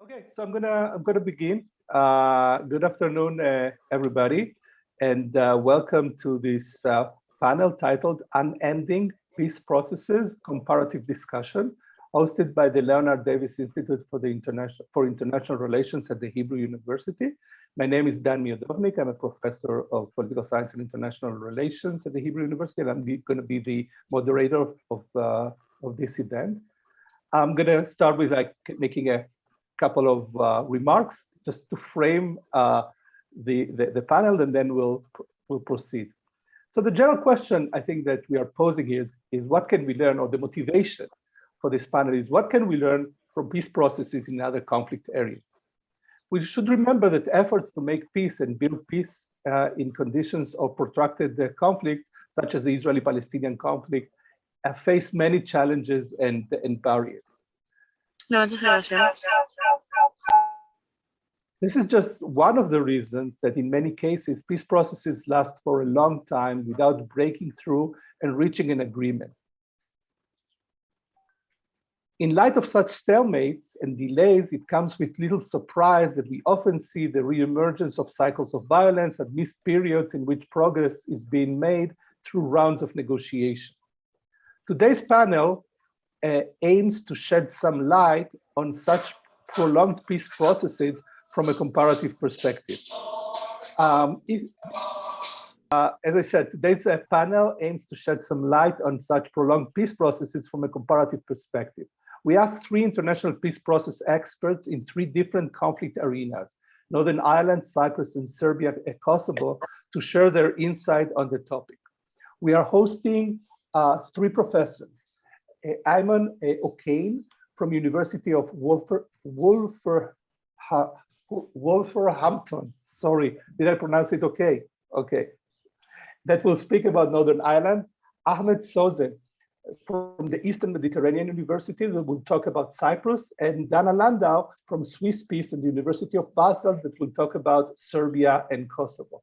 Okay, so I'm gonna begin. Good afternoon, everybody, and welcome to this panel titled "Unending Peace Processes: Comparative Discussion," hosted by the Leonard Davis Institute for International Relations at the Hebrew University. My name is Dan Miodovnik. I'm a professor of political science and international relations at the Hebrew University, and I'm going to be the moderator of this event. I'm going to start with making a couple of remarks just to frame the panel, and then we'll proceed. So the general question I think that we are posing is what can we learn, or the motivation for this panel is what can we learn from peace processes in other conflict areas? We should remember that efforts to make peace and build peace in conditions of protracted conflict, such as the Israeli-Palestinian conflict, face many challenges and barriers. This is just one of the reasons that in many cases, peace processes last for a long time without breaking through and reaching an agreement. In light of such stalemates and delays, it comes with little surprise that we often see the reemergence of cycles of violence and missed periods in which progress is being made through rounds of negotiation. Today's panel aims to shed some light on such prolonged peace processes from a comparative perspective. As I said, today's panel aims to shed some light on such prolonged peace processes from a comparative perspective. We asked 3 international peace process experts in 3 different conflict arenas, Northern Ireland, Cyprus, and Serbia-Kosovo, to share their insight on the topic. We are hosting 3 professors. Ayman O'Kane from University of Wolverhampton. Sorry, did I pronounce it okay? Okay. That will speak about Northern Ireland. Ahmed Sozen from the Eastern Mediterranean University that will talk about Cyprus, and Dana Landau from Swiss Peace and the University of Basel that will talk about Serbia and Kosovo.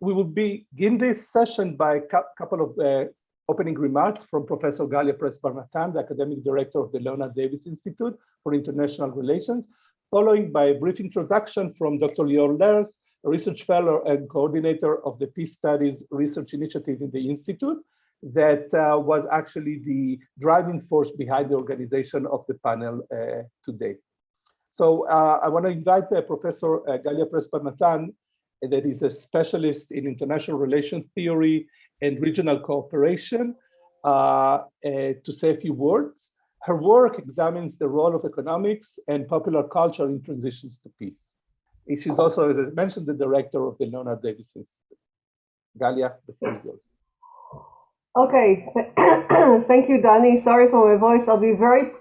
We will begin this session by a couple of opening remarks from Professor Galia Press-Barnatan, the Academic Director of the Leonard Davis Institute for International Relations, following by a brief introduction from Dr. Lior Lers, a research fellow and coordinator of the Peace Studies Research Initiative in the Institute, that was actually the driving force behind the organization of the panel today. So I want to invite Professor Galia Press-Barnatan, that is a specialist in international relations theory and regional cooperation, to say a few words. Her work examines the role of economics and popular culture in transitions to peace. She's also, as I mentioned, the director of the Leonard Davis Institute. Galia, the floor is yours. Okay, thank you, Danny. Sorry for my voice. I'll be very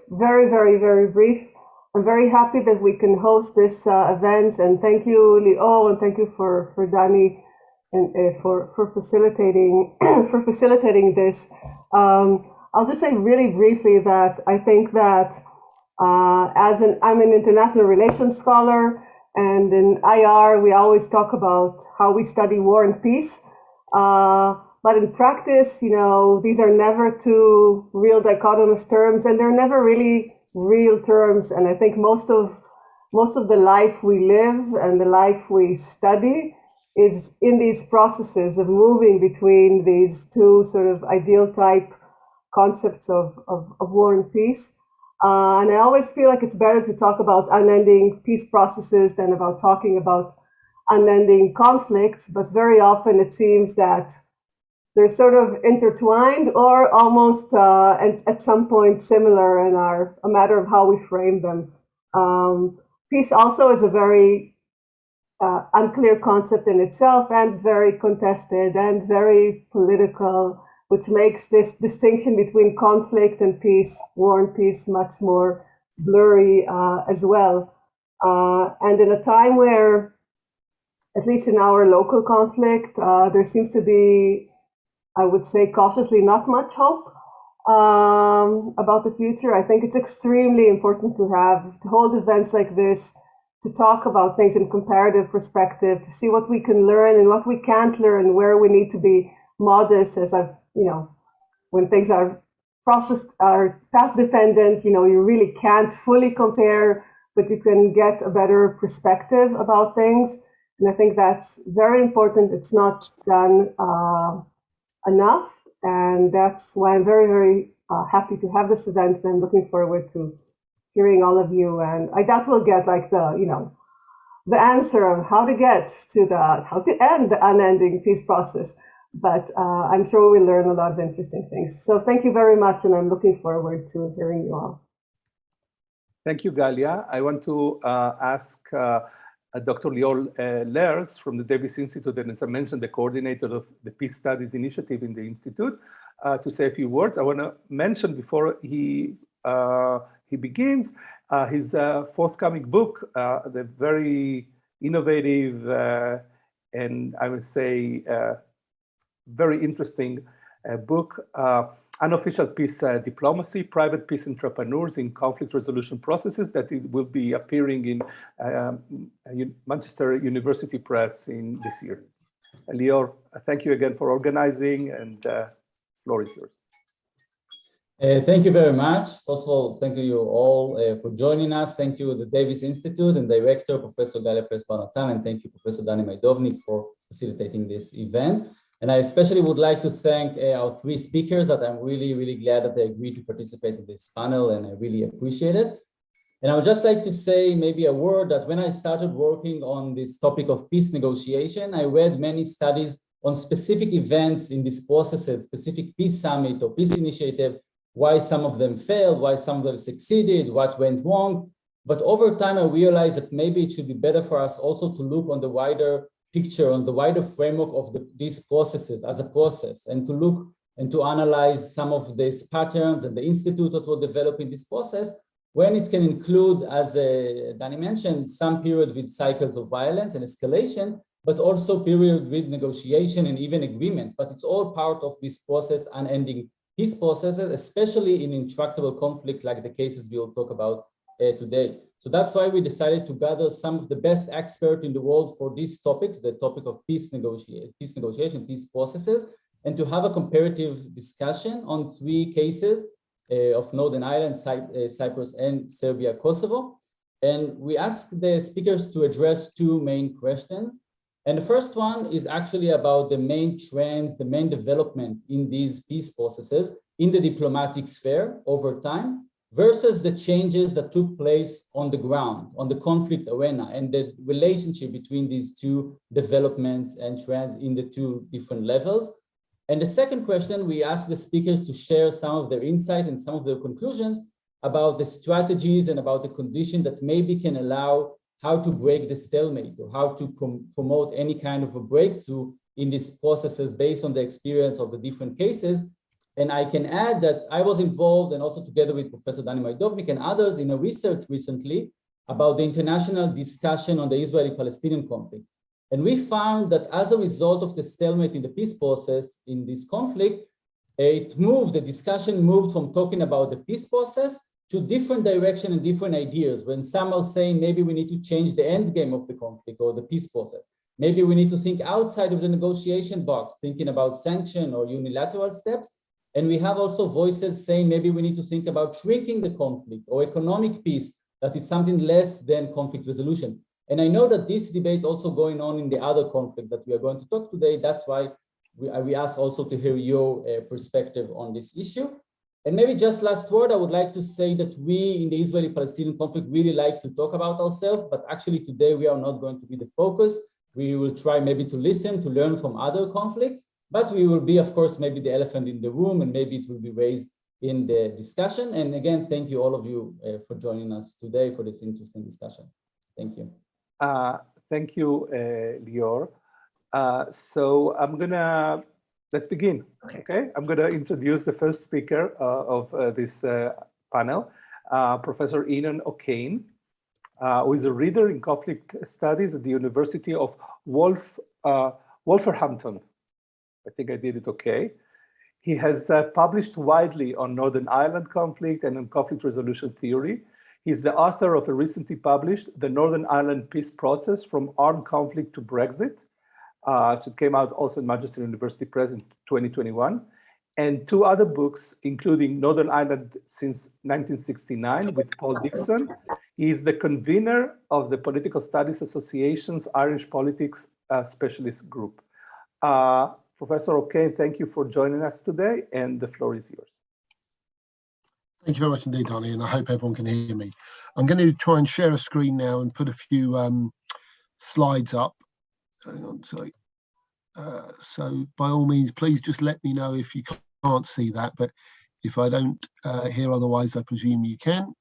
brief. I'm very happy that we can host this event, and thank you, Lior, and thank you for Danny and for facilitating this. I'll just say really briefly that I think that I'm an international relations scholar, and in IR we always talk about how we study war and peace. But in practice, these are never 2 real dichotomous terms, and they're never really real terms. And I think most of the life we live and the life we study is in these processes of moving between these 2 sort of ideal type concepts of war and peace. And I always feel like it's better to talk about unending peace processes than about talking about unending conflicts. But very often it seems that they're sort of intertwined or almost at some point similar and are a matter of how we frame them. Peace also is a very unclear concept in itself, and very contested and very political, which makes this distinction between conflict and peace, war and peace, much more blurry as well. And in a time where, at least in our local conflict, there seems to be, I would say cautiously, not much hope about the future. I think it's extremely important to hold events like this, to talk about things in comparative perspective, to see what we can learn and what we can't learn, where we need to be modest, as when things are process or path dependent. You really can't fully compare, but you can get a better perspective about things. And I think that's very important. It's not done enough. And that's why I'm very, very happy to have this event. And I'm looking forward to hearing all of you. And I doubt we'll get like the answer of how to end the unending peace process. But I'm sure we'll learn a lot of interesting things. So thank you very much. And I'm looking forward to hearing you all. Thank you, Galia. I want to ask Dr. Lior Lers from the Davis Institute, and as I mentioned, the coordinator of the Peace Studies Initiative in the Institute, to say a few words. I want to mention before he begins his forthcoming book, the very innovative and I would say very interesting book, Unofficial Peace Diplomacy, Private Peace Entrepreneurs in Conflict Resolution Processes, that it will be appearing in Manchester University Press in this year. Lior, thank you again for organizing, and floor is yours. Thank you very much. First of all, thank you all for joining us. Thank you, the Davis Institute and Director, Professor Galia Perez-Bar-Natan, and thank you, Professor Dani Maidovnik, for facilitating this event. And I especially would like to thank our three speakers that I'm really, really glad that they agreed to participate in this panel, and I really appreciate it. And I would just like to say maybe a word that when I started working on this topic of peace negotiation, I read many studies on specific events in these processes, specific peace summit or peace initiative, why some of them failed, why some of them succeeded, what went wrong. But over time, I realized that maybe it should be better for us also to look on the wider picture, on the wider framework of these processes as a process, and to look and to analyze some of these patterns and the institute that will develop in this process, when it can include, as Dani mentioned, some period with cycles of violence and escalation, but also period with negotiation and even agreement. But it's all part of this process, unending peace processes, especially in intractable conflict like the cases we will talk about today. So that's why we decided to gather some of the best experts in the world for these topics, the topic of peace negotiation, peace processes, and to have a comparative discussion on three cases of Northern Ireland, Cyprus, and Serbia-Kosovo. And we asked the speakers to address two main questions. And the first one is actually about the main trends, the main development in these peace processes in the diplomatic sphere over time, versus the changes that took place on the ground, on the conflict arena, and the relationship between these two developments and trends in the two different levels. And the second question, we asked the speakers to share some of their insight and some of their conclusions about the strategies and about the condition that maybe can allow how to break the stalemate or how to promote any kind of a breakthrough in these processes based on the experience of the different cases. And I can add that I was involved, and also together with Professor Dani Maidovnik and others, in a research recently about the international discussion on the Israeli-Palestinian conflict. And we found that as a result of the stalemate in the peace process in this conflict, the discussion moved from talking about the peace process to different direction and different ideas. When some are saying maybe we need to change the end game of the conflict or the peace process. Maybe we need to think outside of the negotiation box, thinking about sanction or unilateral steps. And we have also voices saying maybe we need to think about shrinking the conflict or economic peace, that is something less than conflict resolution. And I know that this debate is also going on in the other conflict that we are going to talk today. That's why we ask also to hear your perspective on this issue. And maybe just last word, I would like to say that we in the Israeli-Palestinian conflict really like to talk about ourselves, but actually today we are not going to be the focus. We will try maybe to listen, to learn from other conflicts. But we will be, of course, maybe the elephant in the room, and maybe it will be raised in the discussion. And again, thank you all of you for joining us today for this interesting discussion. Thank you. Thank you, Lior. So let's begin, okay? I'm gonna introduce the first speaker of this panel, Professor Ian O'Kane, who is a reader in conflict studies at the University of Wolverhampton. I think I did it okay. He has published widely on Northern Ireland conflict and on conflict resolution theory. He's the author of a recently published The Northern Ireland Peace Process from Armed Conflict to Brexit. It came out also in Manchester University Press in 2021. and 2 other books, including Northern Ireland since 1969 with Paul Dixon. He is the convener of the Political Studies Association's Irish Politics Specialist Group. Professor O'Kane, thank you for joining us today, and the floor is yours. Thank you very much indeed, Donnie, and I hope everyone can hear me. I'm going to try and share a screen now and put a few slides up. Hang on, sorry. So by all means, please just let me know if you can't see that, but if I don't hear otherwise, I presume you can.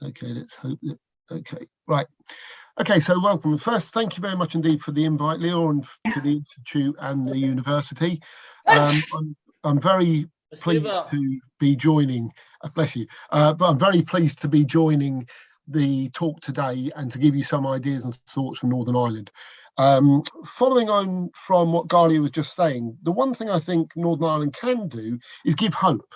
Okay, let's hope that, okay, right. Okay, so welcome. First, thank you very much indeed for the invite, Leo, and to the Institute and the university. I'm very pleased to be joining, bless you, but I'm very pleased to be joining the talk today and to give you some ideas and thoughts from Northern Ireland. Following on from what Galia was just saying, the one thing I think Northern Ireland can do is give hope.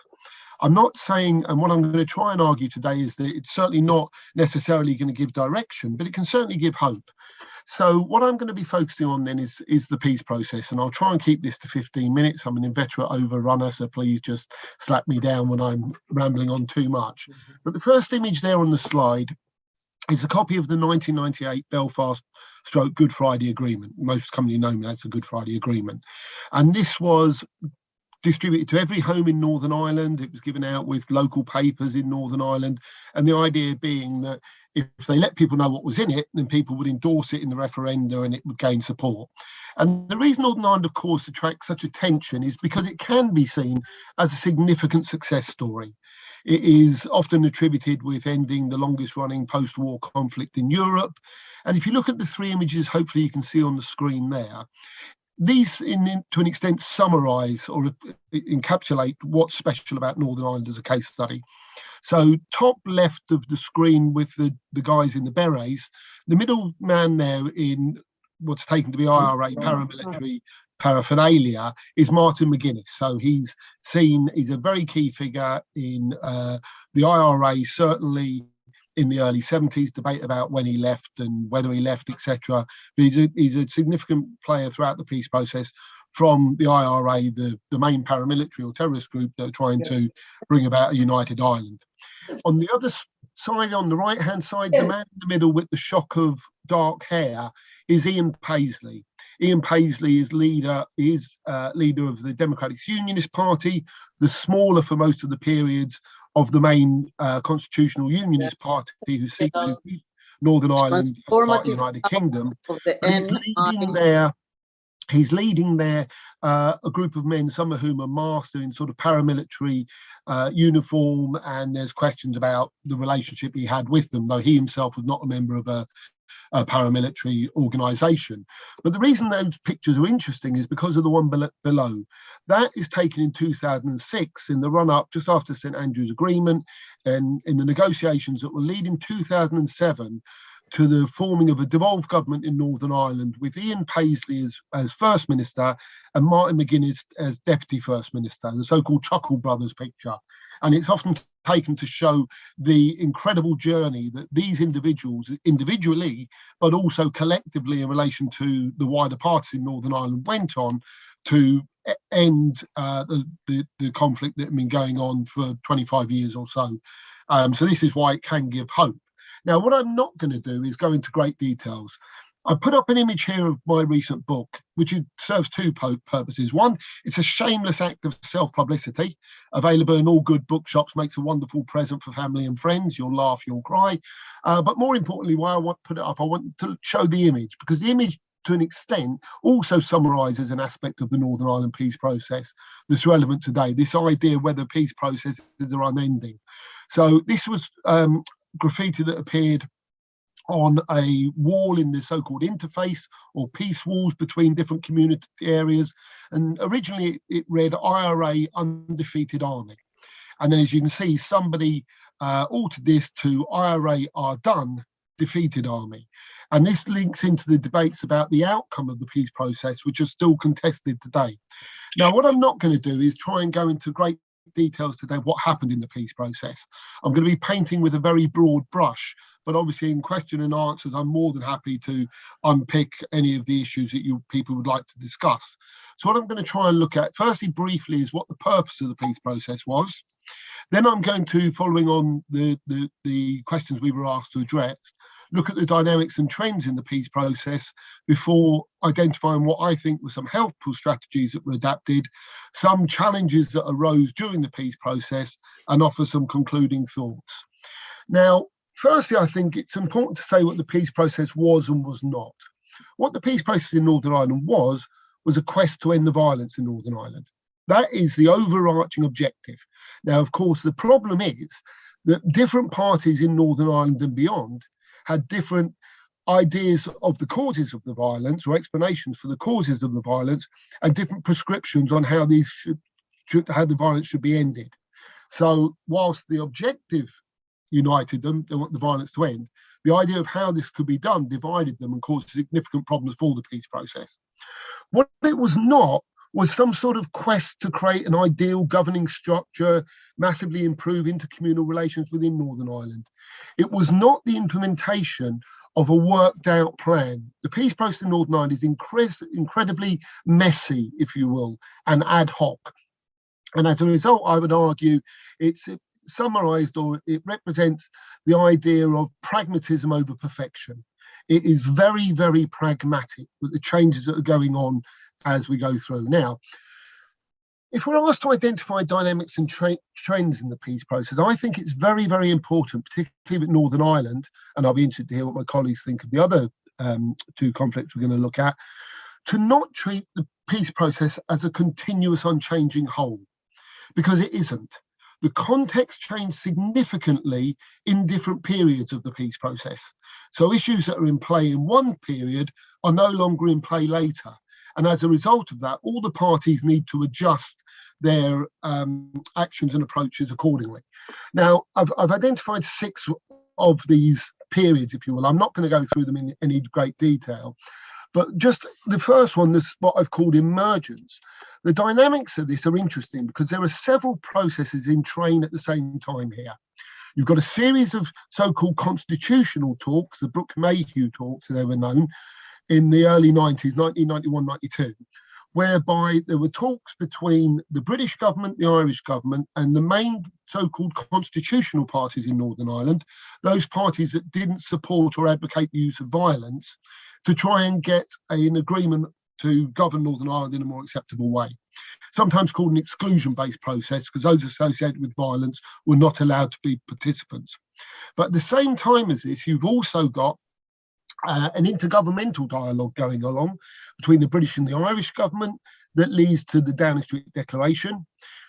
I'm not saying, and what I'm going to try and argue today is that it's certainly not necessarily going to give direction, but it can certainly give hope. So what I'm going to be focusing on then is the peace process, and I'll try and keep this to 15 minutes. I'm an inveterate overrunner, so please just slap me down when I'm rambling on too much. But the first image there on the slide is a copy of the 1998 Belfast/Good Friday Agreement. Most commonly known as the Good Friday Agreement. And this was distributed to every home in Northern Ireland. It was given out with local papers in Northern Ireland. And the idea being that if they let people know what was in it, then people would endorse it in the referenda and it would gain support. And the reason Northern Ireland, of course, attracts such attention is because it can be seen as a significant success story. It is often attributed with ending the longest running post-war conflict in Europe. And if you look at the 3 images, hopefully you can see on the screen there, these, to an extent, summarise or encapsulate what's special about Northern Ireland as a case study. So top left of the screen with the guys in the berets, the middle man there in what's taken to be IRA paramilitary paraphernalia is Martin McGuinness. So he's a very key figure in the IRA, certainly in the early 70s, debate about when he left and whether he left, etc. But he's a significant player throughout the peace process from the IRA, the main paramilitary or terrorist group that are trying to bring about a united Ireland. On the other side, on the right-hand side, the man in the middle with the shock of dark hair is Ian Paisley. Ian Paisley is leader of the Democratic Unionist Party, the smaller for most of the periods of the main Constitutional Unionist Party, who seeks to keep Northern Ireland part of the United Kingdom. He's leading there a group of men, some of whom are masked in sort of paramilitary uniform, and there's questions about the relationship he had with them, though he himself was not a member of a paramilitary organisation. But the reason those pictures are interesting is because of the one below. That is taken in 2006 in the run-up just after St Andrew's Agreement, and in the negotiations that will lead in 2007 to the forming of a devolved government in Northern Ireland with Ian Paisley as First Minister and Martin McGuinness as Deputy First Minister, the so-called Chuckle Brothers picture. And it's often taken to show the incredible journey that these individuals, individually, but also collectively in relation to the wider parties in Northern Ireland, went on to end the conflict that had been going on for 25 years or so. So this is why it can give hope. Now, what I'm not going to do is go into great details. I put up an image here of my recent book, which serves 2 purposes. One, it's a shameless act of self-publicity, available in all good bookshops, makes a wonderful present for family and friends. You'll laugh, you'll cry. But more importantly, why I want to put it up, I want to show the image, because the image, to an extent, also summarises an aspect of the Northern Ireland peace process that's relevant today, this idea whether peace processes are unending. So this was graffiti that appeared on a wall in the so-called interface or peace walls between different community areas. And originally it read IRA Undefeated Army. And then, as you can see, somebody altered this to IRA Are Done, Defeated Army. And this links into the debates about the outcome of the peace process, which are still contested today. Now, what I'm not going to do is try and go into great details today what happened in the peace process. I'm going to be painting with a very broad brush but obviously in question and answers, I'm more than happy to unpick any of the issues that you people would like to discuss. So what I'm going to try and look at, firstly, briefly, is what the purpose of the peace process was. Then I'm going to, following on the questions we were asked to address, look at the dynamics and trends in the peace process before identifying what I think were some helpful strategies that were adapted, some challenges that arose during the peace process, and offer some concluding thoughts. Now, firstly, I think it's important to say what the peace process was and was not. What the peace process in Northern Ireland was a quest to end the violence in Northern Ireland. That is the overarching objective. Now, of course, the problem is that different parties in Northern Ireland and beyond had different ideas of the causes of the violence or explanations for the causes of the violence and different prescriptions on how these how the violence should be ended. So whilst the objective united them, they want the violence to end, the idea of how this could be done divided them and caused significant problems for the peace process. What it was not was some sort of quest to create an ideal governing structure, massively improve intercommunal relations within Northern Ireland. It was not the implementation of a worked out plan. The peace process in Northern Ireland is incredibly messy, if you will, and ad hoc. And as a result, I would argue it's summarised, or it represents the idea of pragmatism over perfection. It is very, very pragmatic with the changes that are going on as we go through. Now, if we're asked to identify dynamics and trends in the peace process, I think it's very, very important, particularly with Northern Ireland, and I'll be interested to hear what my colleagues think of the other two conflicts we're going to look at, to not treat the peace process as a continuous, unchanging whole, because it isn't. The context changed significantly in different periods of the peace process. So issues that are in play in one period are no longer in play later. And as a result of that, all the parties need to adjust their actions and approaches accordingly. Now, I've identified 6 of these periods, if you will. I'm not going to go through them in any great detail, but just the first one, this what I've called emergence. The dynamics of this are interesting because there are several processes in train at the same time here. You've got a series of so-called constitutional talks, the Brooke-Mayhew talks, they were known, in the early 90s, 1991, 92, whereby there were talks between the British government, the Irish government, and the main so-called constitutional parties in Northern Ireland, those parties that didn't support or advocate the use of violence, to try and get an agreement to govern Northern Ireland in a more acceptable way. Sometimes called an exclusion-based process, because those associated with violence were not allowed to be participants. But at the same time as this, you've also got an intergovernmental dialogue going along between the British and the Irish government that leads to the Downing Street Declaration.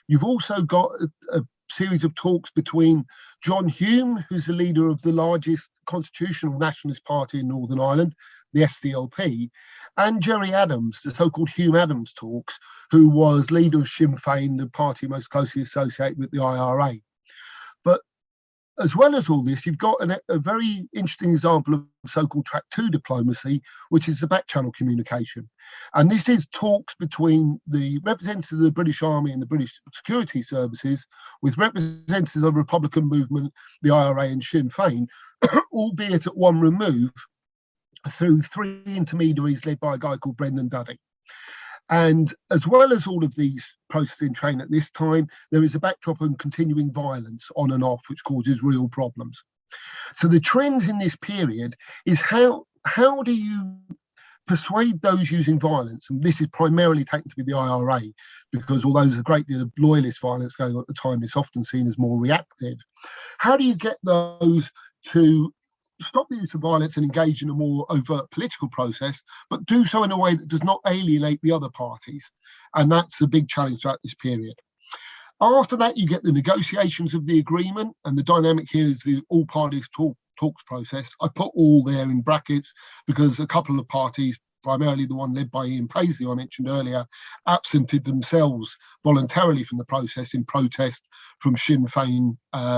You've also got a series of talks between John Hume, who's the leader of the largest constitutional nationalist party in Northern Ireland, the SDLP, and Gerry Adams, the so-called Hume-Adams talks, who was leader of Sinn Féin, the party most closely associated with the IRA. But as well as all this, you've got a very interesting example of so-called track 2 diplomacy, which is the back channel communication. And this is talks between the representatives of the British Army and the British security services with representatives of the Republican movement, the IRA and Sinn Féin, albeit at one remove, through 3 intermediaries led by a guy called Brendan Duddy. And as well as all of these processes in train at this time, there is a backdrop of continuing violence on and off, which causes real problems. So the trends in this period is how do you persuade those using violence, and this is primarily taken to be the IRA, because although there's a great deal of loyalist violence going on at the time, it's often seen as more reactive. How do you get those to stop the use of violence and engage in a more overt political process, but do so in a way that does not alienate the other parties? And that's the big challenge throughout this period. After that, you get the negotiations of the agreement, and the dynamic here is the all parties talks process. I put all there in brackets because a couple of parties, primarily the one led by Ian Paisley I mentioned earlier, absented themselves voluntarily from the process in protest from Sinn Féin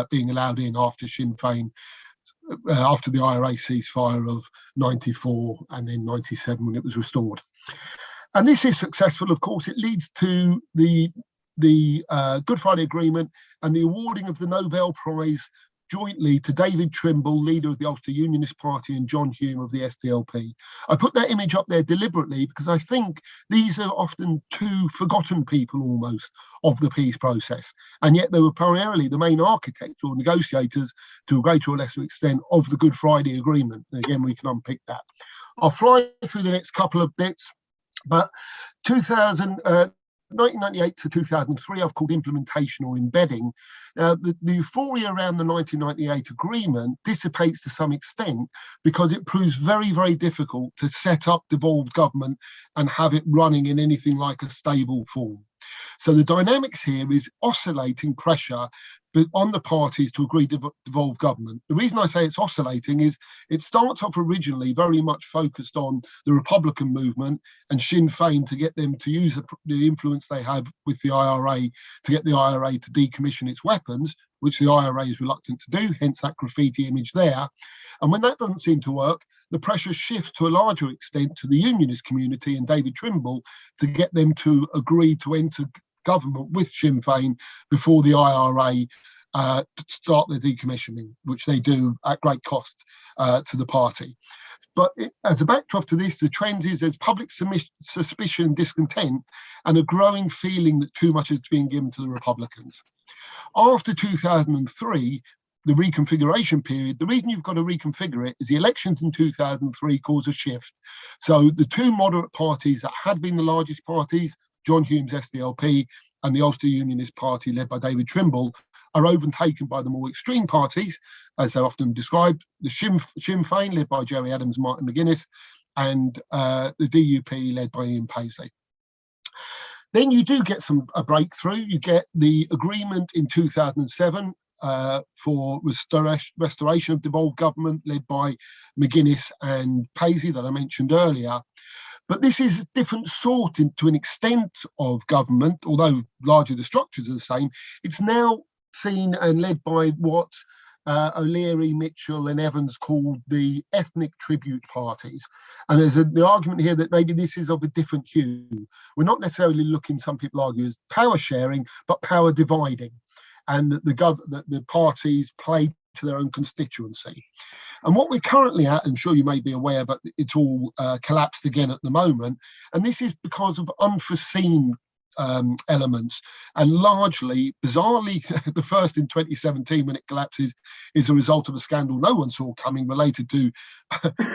being allowed in after Sinn Féin after the IRA ceasefire of 94 and then 97 when it was restored. And this is successful. Of course, it leads to the Good Friday Agreement and the awarding of the Nobel Prize jointly to David Trimble, leader of the Ulster Unionist Party, and John Hume of the SDLP. I put that image up there deliberately because I think these are often two forgotten people almost of the peace process. And yet they were primarily the main architects or negotiators to a greater or lesser extent of the Good Friday Agreement. And again, we can unpick that. I'll fly through the next couple of bits, but 1998 to 2003, I've called implementation or embedding. The euphoria around the 1998 agreement dissipates to some extent because it proves very, very difficult to set up devolved government and have it running in anything like a stable form. So the dynamics here is oscillating pressure but on the parties to agree to devolve government. The reason I say it's oscillating is it starts off originally very much focused on the Republican movement and Sinn Féin to get them to use the influence they have with the IRA to get the IRA to decommission its weapons, which the IRA is reluctant to do, hence that graffiti image there. And when that doesn't seem to work, the pressure shifts to a larger extent to the unionist community and David Trimble to get them to agree to enter government with Sinn Féin before the IRA start their decommissioning, which they do at great cost to the party. But as a backdrop to this, the trend is there's public suspicion and discontent and a growing feeling that too much is being given to the Republicans. After 2003, the reconfiguration period, the reason you've got to reconfigure it is the elections in 2003 cause a shift. So the two moderate parties that had been the largest parties, John Hume's SDLP and the Ulster Unionist Party led by David Trimble, are overtaken by the more extreme parties, as they're often described, the Sinn Féin led by Gerry Adams, Martin McGuinness, and the DUP led by Ian Paisley. Then you do get a breakthrough. You get the agreement in 2007 for restoration of devolved government led by McGuinness and Paisley that I mentioned earlier. But this is a different sort to an extent of government, although largely the structures are the same. It's now seen and led by what O'Leary, Mitchell and Evans called the ethnic tribute parties. And there's the argument here that maybe this is of a different hue. We're not necessarily looking, some people argue, as power sharing, but power dividing. And that the parties play to their own constituency. And what we're currently at, I'm sure you may be aware, but it's all collapsed again at the moment. And this is because of unforeseen elements. And largely, bizarrely, the first in 2017 when it collapses is a result of a scandal no one saw coming related to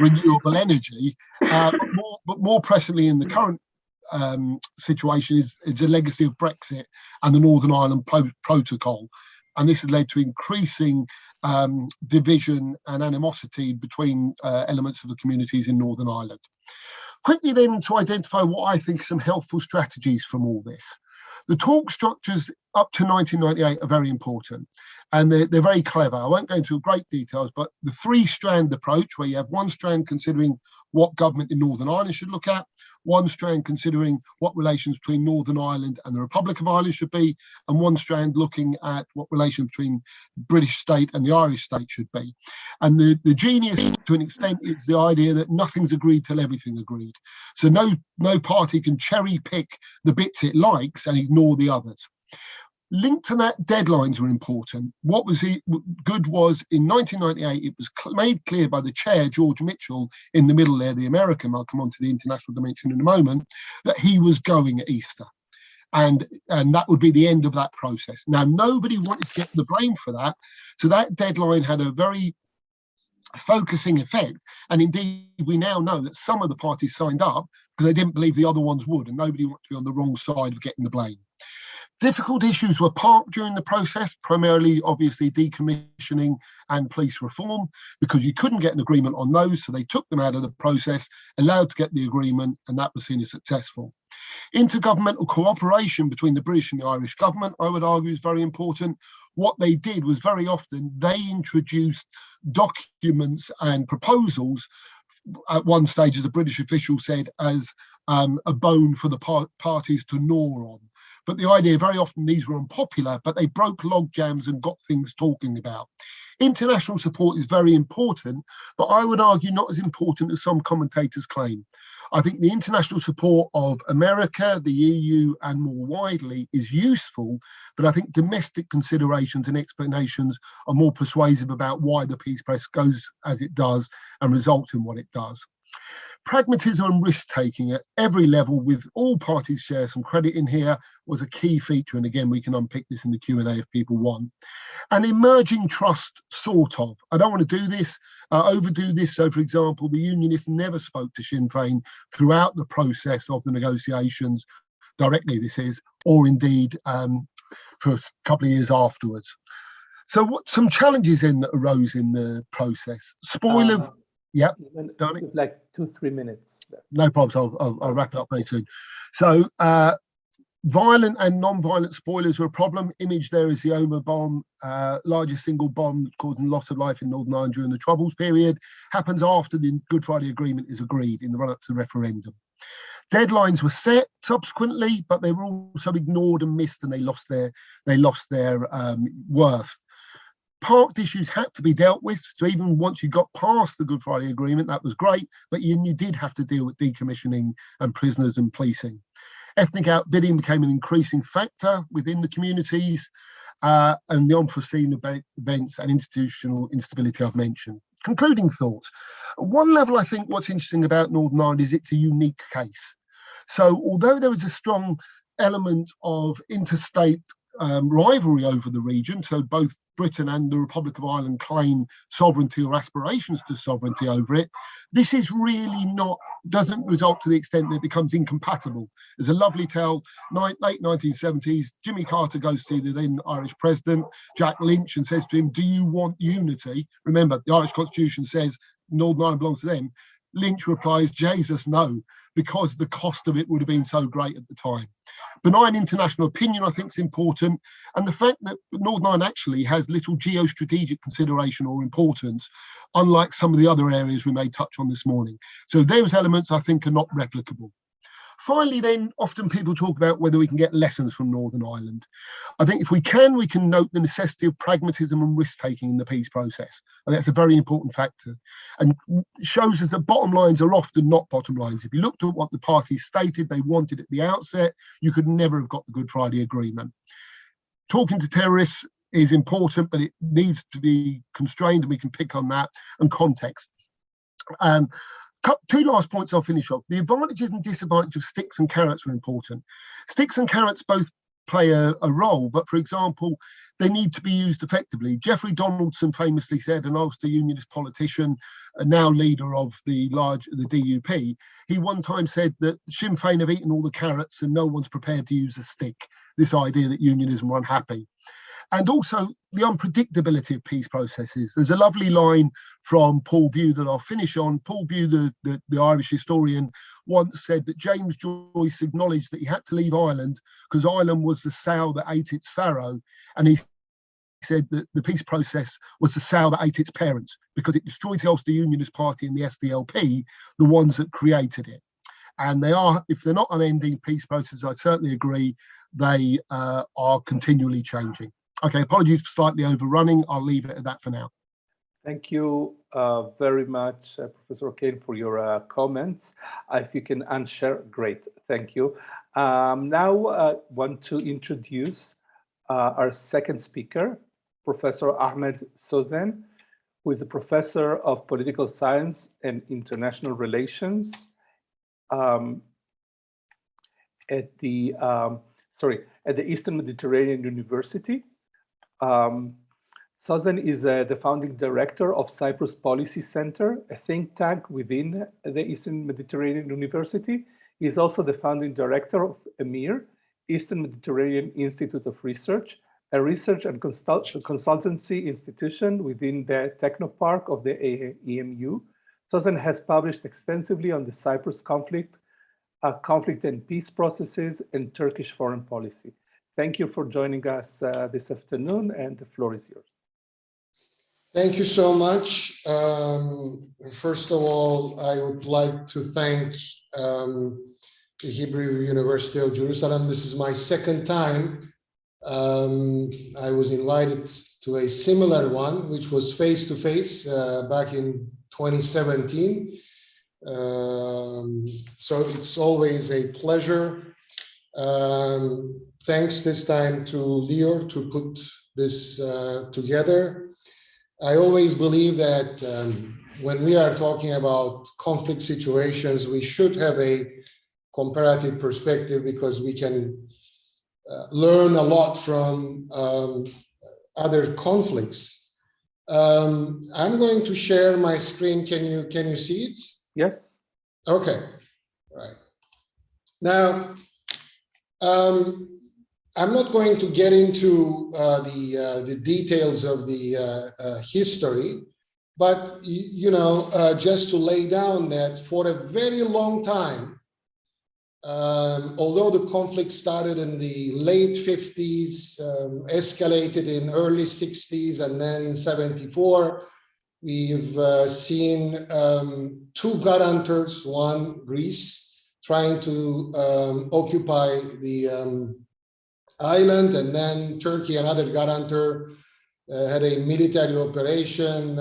renewable energy. But more presently in the current situation is a legacy of Brexit and the Northern Ireland Protocol. And this has led to increasing division and animosity between elements of the communities in Northern Ireland. Quickly then to identify what I think are some helpful strategies from all this. The talk structures up to 1998 are very important and they're very clever. I won't go into great details, but the three-strand approach where you have one strand considering what government in Northern Ireland should look at, one strand considering what relations between Northern Ireland and the Republic of Ireland should be, and one strand looking at what relations between the British state and the Irish state should be. And the genius to an extent is the idea that nothing's agreed till everything agreed. So no party can cherry pick the bits it likes and ignore the others. Linked to that, deadlines are important. What was good was in 1998, it was made clear by the chair, George Mitchell, in the middle there, the American, I'll come on to the international dimension in a moment, that he was going at Easter. And that would be the end of that process. Now, nobody wanted to get the blame for that. So that deadline had a very focusing effect. And indeed, we now know that some of the parties signed up because they didn't believe the other ones would, and nobody wanted to be on the wrong side of getting the blame. Difficult issues were parked during the process, primarily, obviously, decommissioning and police reform, because you couldn't get an agreement on those, so they took them out of the process, allowed to get the agreement, and that was seen as successful. Intergovernmental cooperation between the British and the Irish government, I would argue, is very important. What they did was very often they introduced documents and proposals at one stage, as the British official said, as a bone for the parties to gnaw on. But the idea, very often these were unpopular, but they broke log jams and got things talking about. International support is very important, but I would argue not as important as some commentators claim. I think the international support of America, the EU, and more widely is useful, but I think domestic considerations and explanations are more persuasive about why the peace process goes as it does and results in what it does. Pragmatism and risk-taking at every level, with all parties share some credit in here, was a key feature. And again, we can unpick this in the Q&A if people want. And emerging trust, sort of. I don't want to do this, overdo this. So, for example, the unionists never spoke to Sinn Féin throughout the process of the negotiations, directly this is, or indeed for a couple of years afterwards. So what some challenges that arose in the process? Spoiler. Yeah, like 2-3 minutes. No problems. I'll wrap it up very soon. So, violent and non-violent spoilers are a problem. Image there is the Omagh bomb, largest single bomb causing loss of life in Northern Ireland during the Troubles period. Happens after the Good Friday Agreement is agreed in the run-up to the referendum. Deadlines were set subsequently, but they were also ignored and missed, and they lost their worth. Parked issues had to be dealt with. So even once you got past the Good Friday Agreement, that was great, but you did have to deal with decommissioning and prisoners and policing. Ethnic outbidding became an increasing factor within the communities, and the unforeseen events and institutional instability I've mentioned. Concluding thoughts. At one level, I think what's interesting about Northern Ireland is it's a unique case. So although there is a strong element of interstate rivalry over the region, so both Britain and the Republic of Ireland claim sovereignty or aspirations to sovereignty over it, this is really doesn't result to the extent that it becomes incompatible. There's a lovely tale, late 1970s, Jimmy Carter goes to the then Irish president, Jack Lynch, and says to him, do you want unity? Remember, the Irish Constitution says Northern Ireland belongs to them. Lynch replies, Jesus, no, because the cost of it would have been so great at the time. Benign international opinion, I think, is important. And the fact that Northern Ireland actually has little geostrategic consideration or importance, unlike some of the other areas we may touch on this morning. So those elements, I think, are not replicable. Finally, then, often people talk about whether we can get lessons from Northern Ireland. I think if we can note the necessity of pragmatism and risk-taking in the peace process. I think that's a very important factor, and shows us that bottom lines are often not bottom lines. If you looked at what the parties stated they wanted at the outset, you could never have got the Good Friday Agreement. Talking to terrorists is important, but it needs to be constrained, and we can pick on that, and context. Two last points I'll finish off. The advantages and disadvantages of sticks and carrots are important. Sticks and carrots both play a role, but for example, they need to be used effectively. Jeffrey Donaldson famously said, an Ulster Unionist politician, now leader of the DUP, he one time said that Sinn Féin have eaten all the carrots and no one's prepared to use a stick. This idea that unionism were unhappy. And also the unpredictability of peace processes. There's a lovely line from Paul Bew that I'll finish on. Paul Bew, the Irish historian, once said that James Joyce acknowledged that he had to leave Ireland because Ireland was the sow that ate its farrow. And he said that the peace process was the sow that ate its parents because it destroyed the Ulster Unionist Party and the SDLP, the ones that created it. And they are, if they're not unending peace processes, I certainly agree, they are continually changing. Okay, apologies for slightly overrunning. I'll leave it at that for now. Thank you very much, Professor O'Kane, for your comments. If you can unshare, great. Thank you. Now I want to introduce our second speaker, Professor Ahmed Sozen, who is a professor of political science and international relations at the Eastern Mediterranean University. Sozen is the founding director of Cyprus Policy Center, a think tank within the Eastern Mediterranean University. He is also the founding director of EMIR, Eastern Mediterranean Institute of Research, a research and consultancy institution within the Technopark of the EMU. Sozen has published extensively on the Cyprus conflict and peace processes, and Turkish foreign policy. Thank you for joining us this afternoon, and the floor is yours. Thank you so much. First of all, I would like to thank the Hebrew University of Jerusalem. This is my second time I was invited to a similar one, which was face-to-face back in 2017. So it's always a pleasure. Thanks this time to Leo to put this together. I always believe that when we are talking about conflict situations, we should have a comparative perspective because we can learn a lot from other conflicts. I'm going to share my screen. Can you see it? Yes. Okay. Right. Now, I'm not going to get into the details of the history, but you know, just to lay down that for a very long time, although the conflict started in the late 50s, escalated in early 60s, and then in 74, we've seen two guarantors, one Greece, trying to occupy the island, and then Turkey, another guarantor, had a military operation,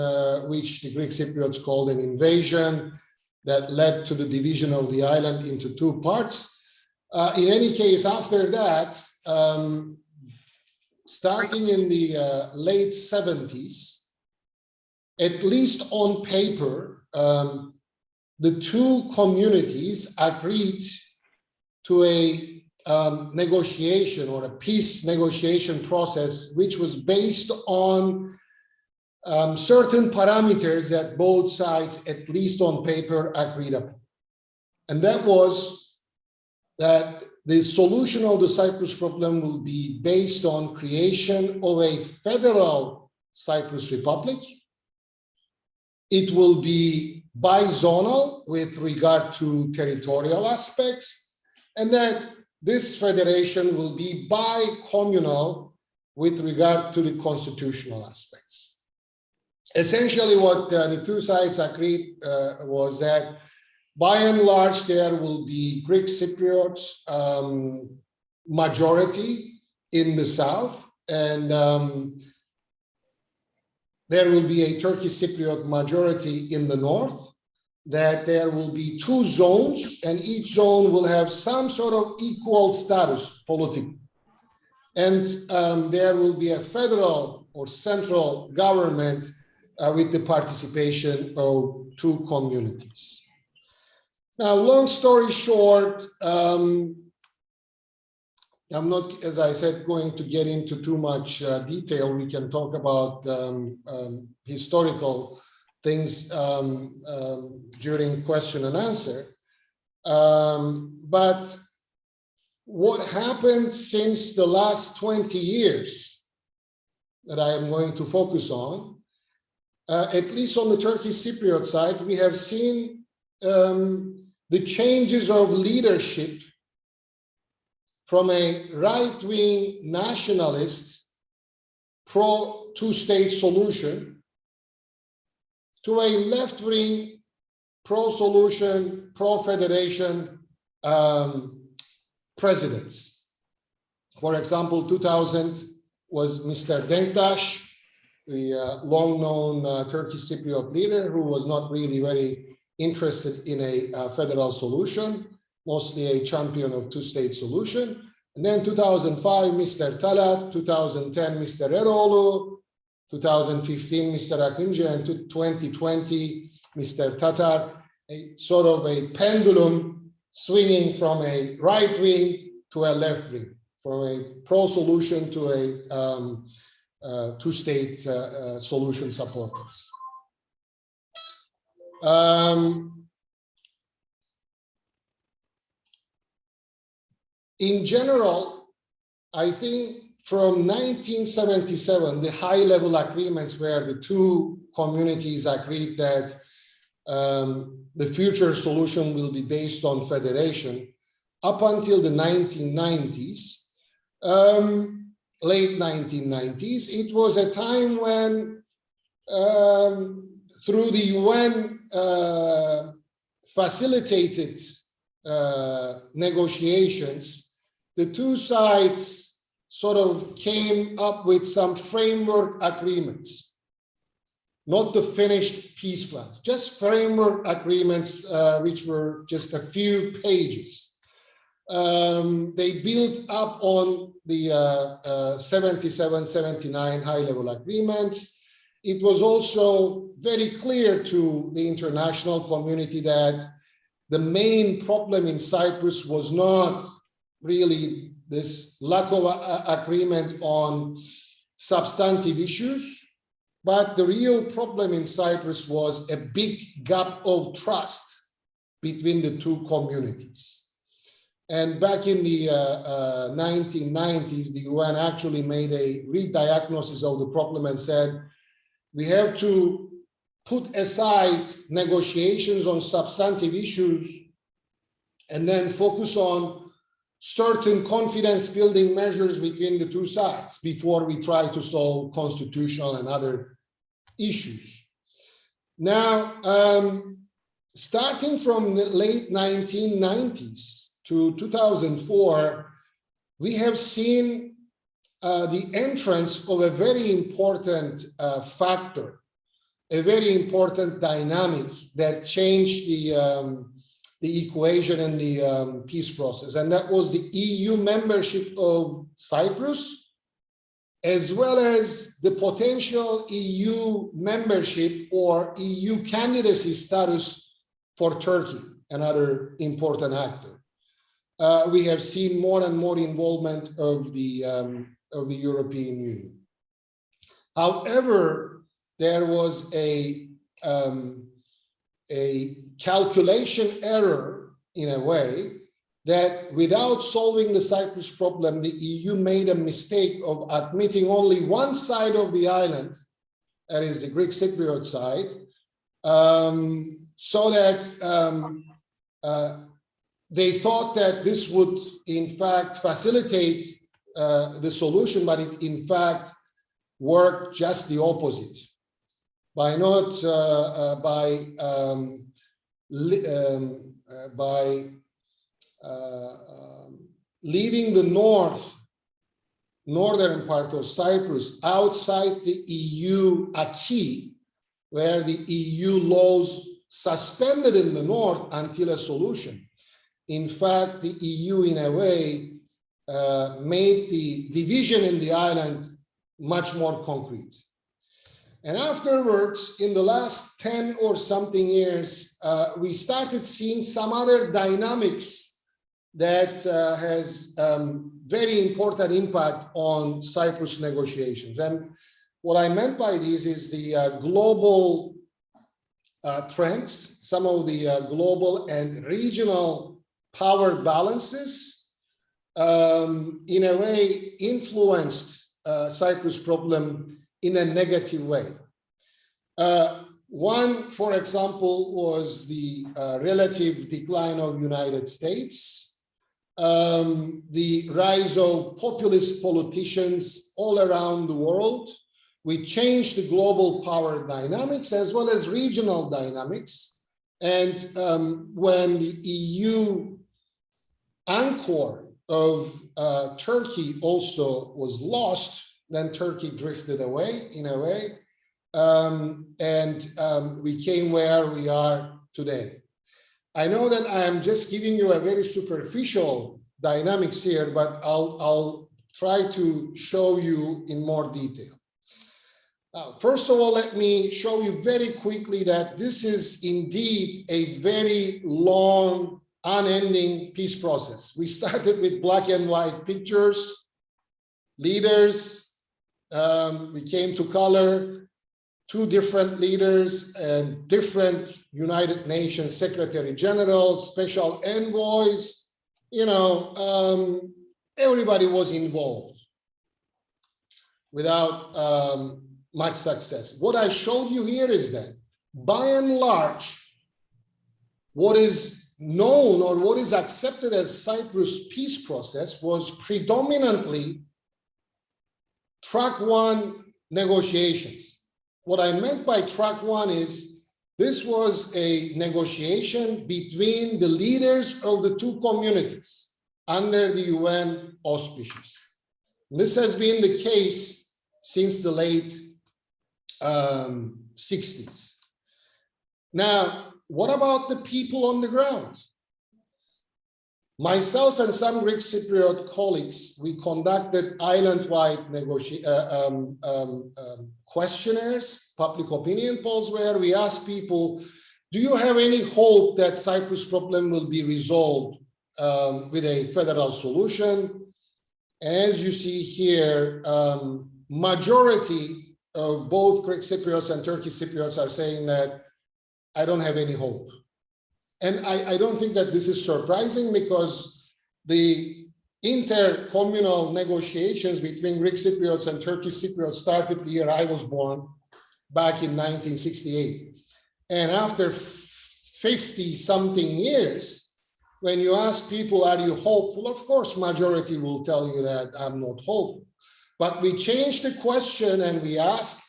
which the Greek Cypriots called an invasion, that led to the division of the island into two parts. In any case, after that, starting in the late 70s, at least on paper, the two communities agreed to a negotiation or a peace negotiation process, which was based on certain parameters that both sides, at least on paper, agreed upon. And that was that the solution of the Cyprus problem will be based on creation of a federal Cyprus Republic. It will be bizonal with regard to territorial aspects, and that this federation will be bi-communal with regard to the constitutional aspects. Essentially, what the two sides agreed was that by and large, there will be Greek Cypriots majority in the south, and there will be a Turkish Cypriot majority in the north, that there will be two zones, and each zone will have some sort of equal status politically. And there will be a federal or central government with the participation of two communities. Now, long story short, I'm not, as I said, going to get into too much detail. We can talk about historical things during question and answer. But what happened since the last 20 years that I am going to focus on, at least on the Turkish Cypriot side, we have seen the changes of leadership from a right-wing nationalist pro-two-state solution to a left-wing pro-solution, pro-federation presidents. For example, 2000 was Mr. Denktaş, the long-known Turkish Cypriot leader who was not really very interested in a federal solution, mostly a champion of two-state solution. And then 2005, Mr. Talat, 2010, Mr. Eroğlu, 2015, Mr. Akıncı, and 2020, Mr. Tatar, a sort of a pendulum swinging from a right wing to a left wing, from a pro-solution to a two-state solution supporters. In general, I think from 1977, the high-level agreements where the two communities agreed that the future solution will be based on federation, up until the 1990s, late 1990s, it was a time when through the UN facilitated negotiations, the two sides sort of came up with some framework agreements, not the finished peace plans, just framework agreements, which were just a few pages. They built up on the 77, 79 high-level agreements. It was also very clear to the international community that the main problem in Cyprus was not really this lack of agreement on substantive issues, but the real problem in Cyprus was a big gap of trust between the two communities. And back in the 1990s, the UN actually made a re-diagnosis of the problem and said, we have to put aside negotiations on substantive issues and then focus on certain confidence building measures between the two sides before we try to solve constitutional and other issues. Now, starting from the late 1990s to 2004, we have seen the entrance of a very important factor, a very important dynamic that changed the equation in the peace process, and that was the EU membership of Cyprus, as well as the potential EU membership or EU candidacy status for Turkey, another important actor. We have seen more and more involvement of the European Union. However, there was a calculation error in a way that without solving the Cyprus problem, the EU made a mistake of admitting only one side of the island, that is the Greek Cypriot side, so that they thought that this would in fact facilitate the solution, but it in fact worked just the opposite. By not leaving the northern part of Cyprus outside the EU acquis, where the EU laws suspended in the north until a solution. In fact, the EU, in a way, made the division in the island much more concrete. And afterwards, in the last 10 or something years, we started seeing some other dynamics that has very important impact on Cyprus negotiations. And what I meant by this is the global trends, some of the global and regional power balances, in a way influenced Cyprus problem in a negative way. One, for example, was the relative decline of United States, the rise of populist politicians all around the world. We changed the global power dynamics as well as regional dynamics. And when the EU anchor of Turkey also was lost, then Turkey drifted away in a way, and we came where we are today. I know that I am just giving you a very superficial dynamics here, but I'll try to show you in more detail. First of all, let me show you very quickly that this is indeed a very long, unending peace process. We started with black and white pictures, leaders, we came to color, two different leaders and different United Nations Secretary Generals, special envoys, you know, everybody was involved without much success. What I showed you here is that by and large, what is known or what is accepted as Cyprus peace process was predominantly track one negotiations. What I meant by track one is this was a negotiation between the leaders of the two communities under the UN auspices. This has been the case since the late 60s. Now, what about the people on the ground? Myself and some Greek Cypriot colleagues, we conducted island-wide questionnaires, public opinion polls, where we asked people, do you have any hope that Cyprus problem will be resolved with a federal solution? As you see here, majority of both Greek Cypriots and Turkish Cypriots are saying that I don't have any hope. And I don't think that this is surprising, because the intercommunal negotiations between Greek Cypriots and Turkish Cypriots started the year I was born, back in 1968. And after 50-something years, when you ask people, are you hopeful? Of course, majority will tell you that I'm not hopeful. But we changed the question and we ask,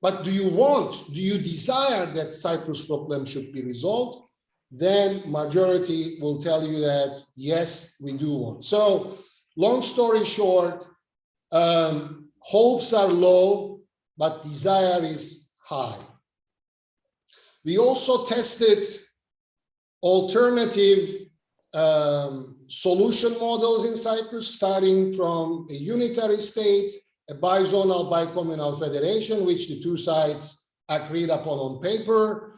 but do you desire that Cyprus problem should be resolved? Then majority will tell you that, yes, we do want. So long story short, hopes are low, but desire is high. We also tested alternative solution models in Cyprus, starting from a unitary state, a bizonal bicommunal federation, which the two sides agreed upon on paper,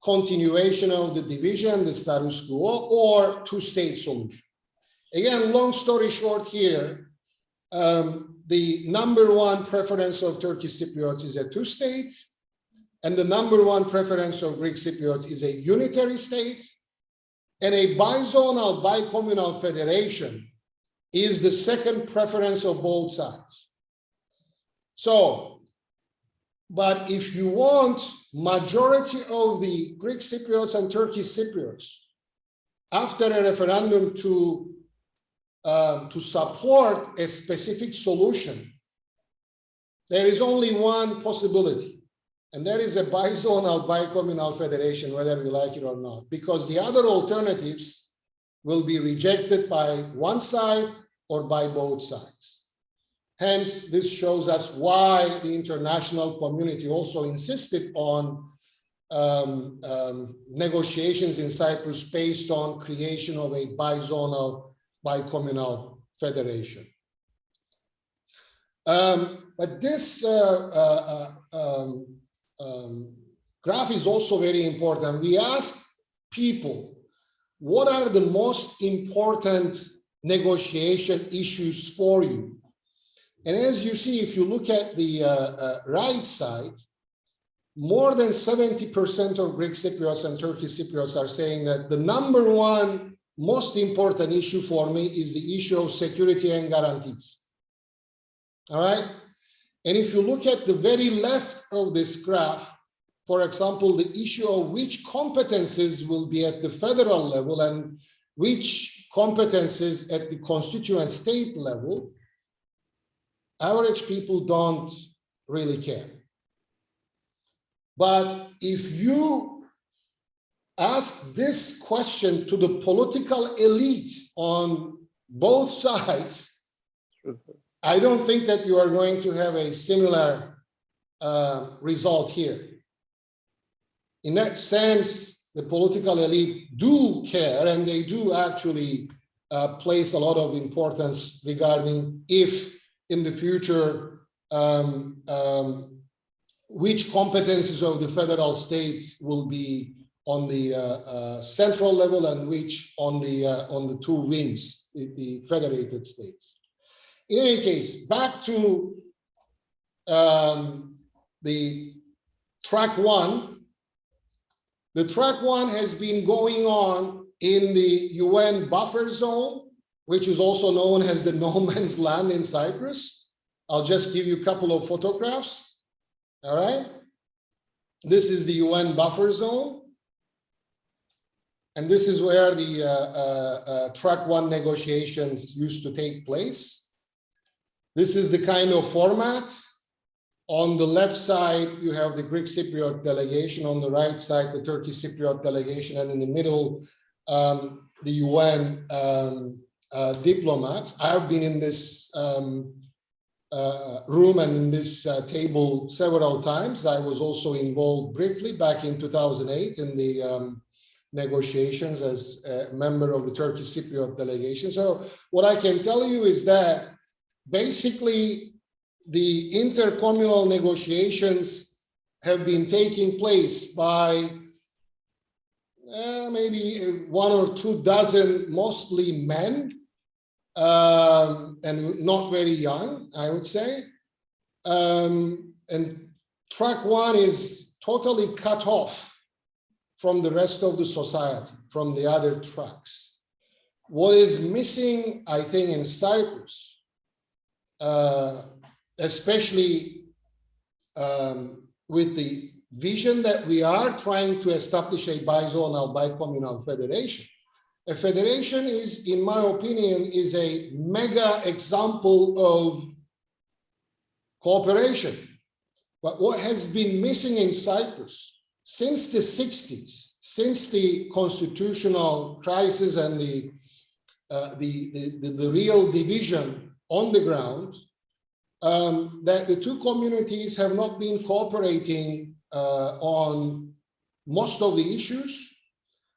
continuation of the division, the status quo, or two-state solution. Again, long story short here, the number one preference of Turkish Cypriots is a two-state, and the number one preference of Greek Cypriots is a unitary state, and a bizonal bicommunal federation is the second preference of both sides. So, but if you want majority of the Greek Cypriots and Turkish Cypriots after a referendum to support a specific solution, there is only one possibility, and that is a bizonal bicommunal federation, whether we like it or not, because the other alternatives will be rejected by one side or by both sides. Hence, this shows us why the international community also insisted on negotiations in Cyprus based on creation of a bizonal bicommunal federation. But this graph is also very important. We asked people, what are the most important negotiation issues for you? And as you see, if you look at the right side, more than 70% of Greek Cypriots and Turkish Cypriots are saying that the number one most important issue for me is the issue of security and guarantees. All right? And if you look at the very left of this graph, for example, the issue of which competences will be at the federal level and which competences at the constituent state level, average people don't really care. But if you ask this question to the political elite on both sides, I don't think that you are going to have a similar result here. In that sense, the political elite do care, and they do actually place a lot of importance regarding if in the future, which competencies of the federal states will be on the central level and which on the two wings, the federated states. In any case, back to the track one. The track one has been going on in the UN buffer zone, which is also known as the no man's land in Cyprus. I'll just give you a couple of photographs. All right. This is the UN buffer zone. And this is where the track one negotiations used to take place. This is the kind of format. On the left side, you have the Greek Cypriot delegation. On the right side, the Turkish Cypriot delegation. And in the middle, the UN diplomats. I've been in this room and in this table several times. I was also involved briefly back in 2008 in the negotiations as a member of the Turkish Cypriot delegation. So what I can tell you is that basically the intercommunal negotiations have been taking place by maybe 1 or 2 dozen, mostly men, and not very young, I would say. And track 1 is totally cut off from the rest of the society, from the other tracks. What is missing, I think, in Cyprus, especially with the vision that we are trying to establish a bizonal, bicommunal federation. A federation is, in my opinion, is a mega example of cooperation. But what has been missing in Cyprus since the 60s, since the constitutional crisis and the real division on the ground, that the two communities have not been cooperating on most of the issues.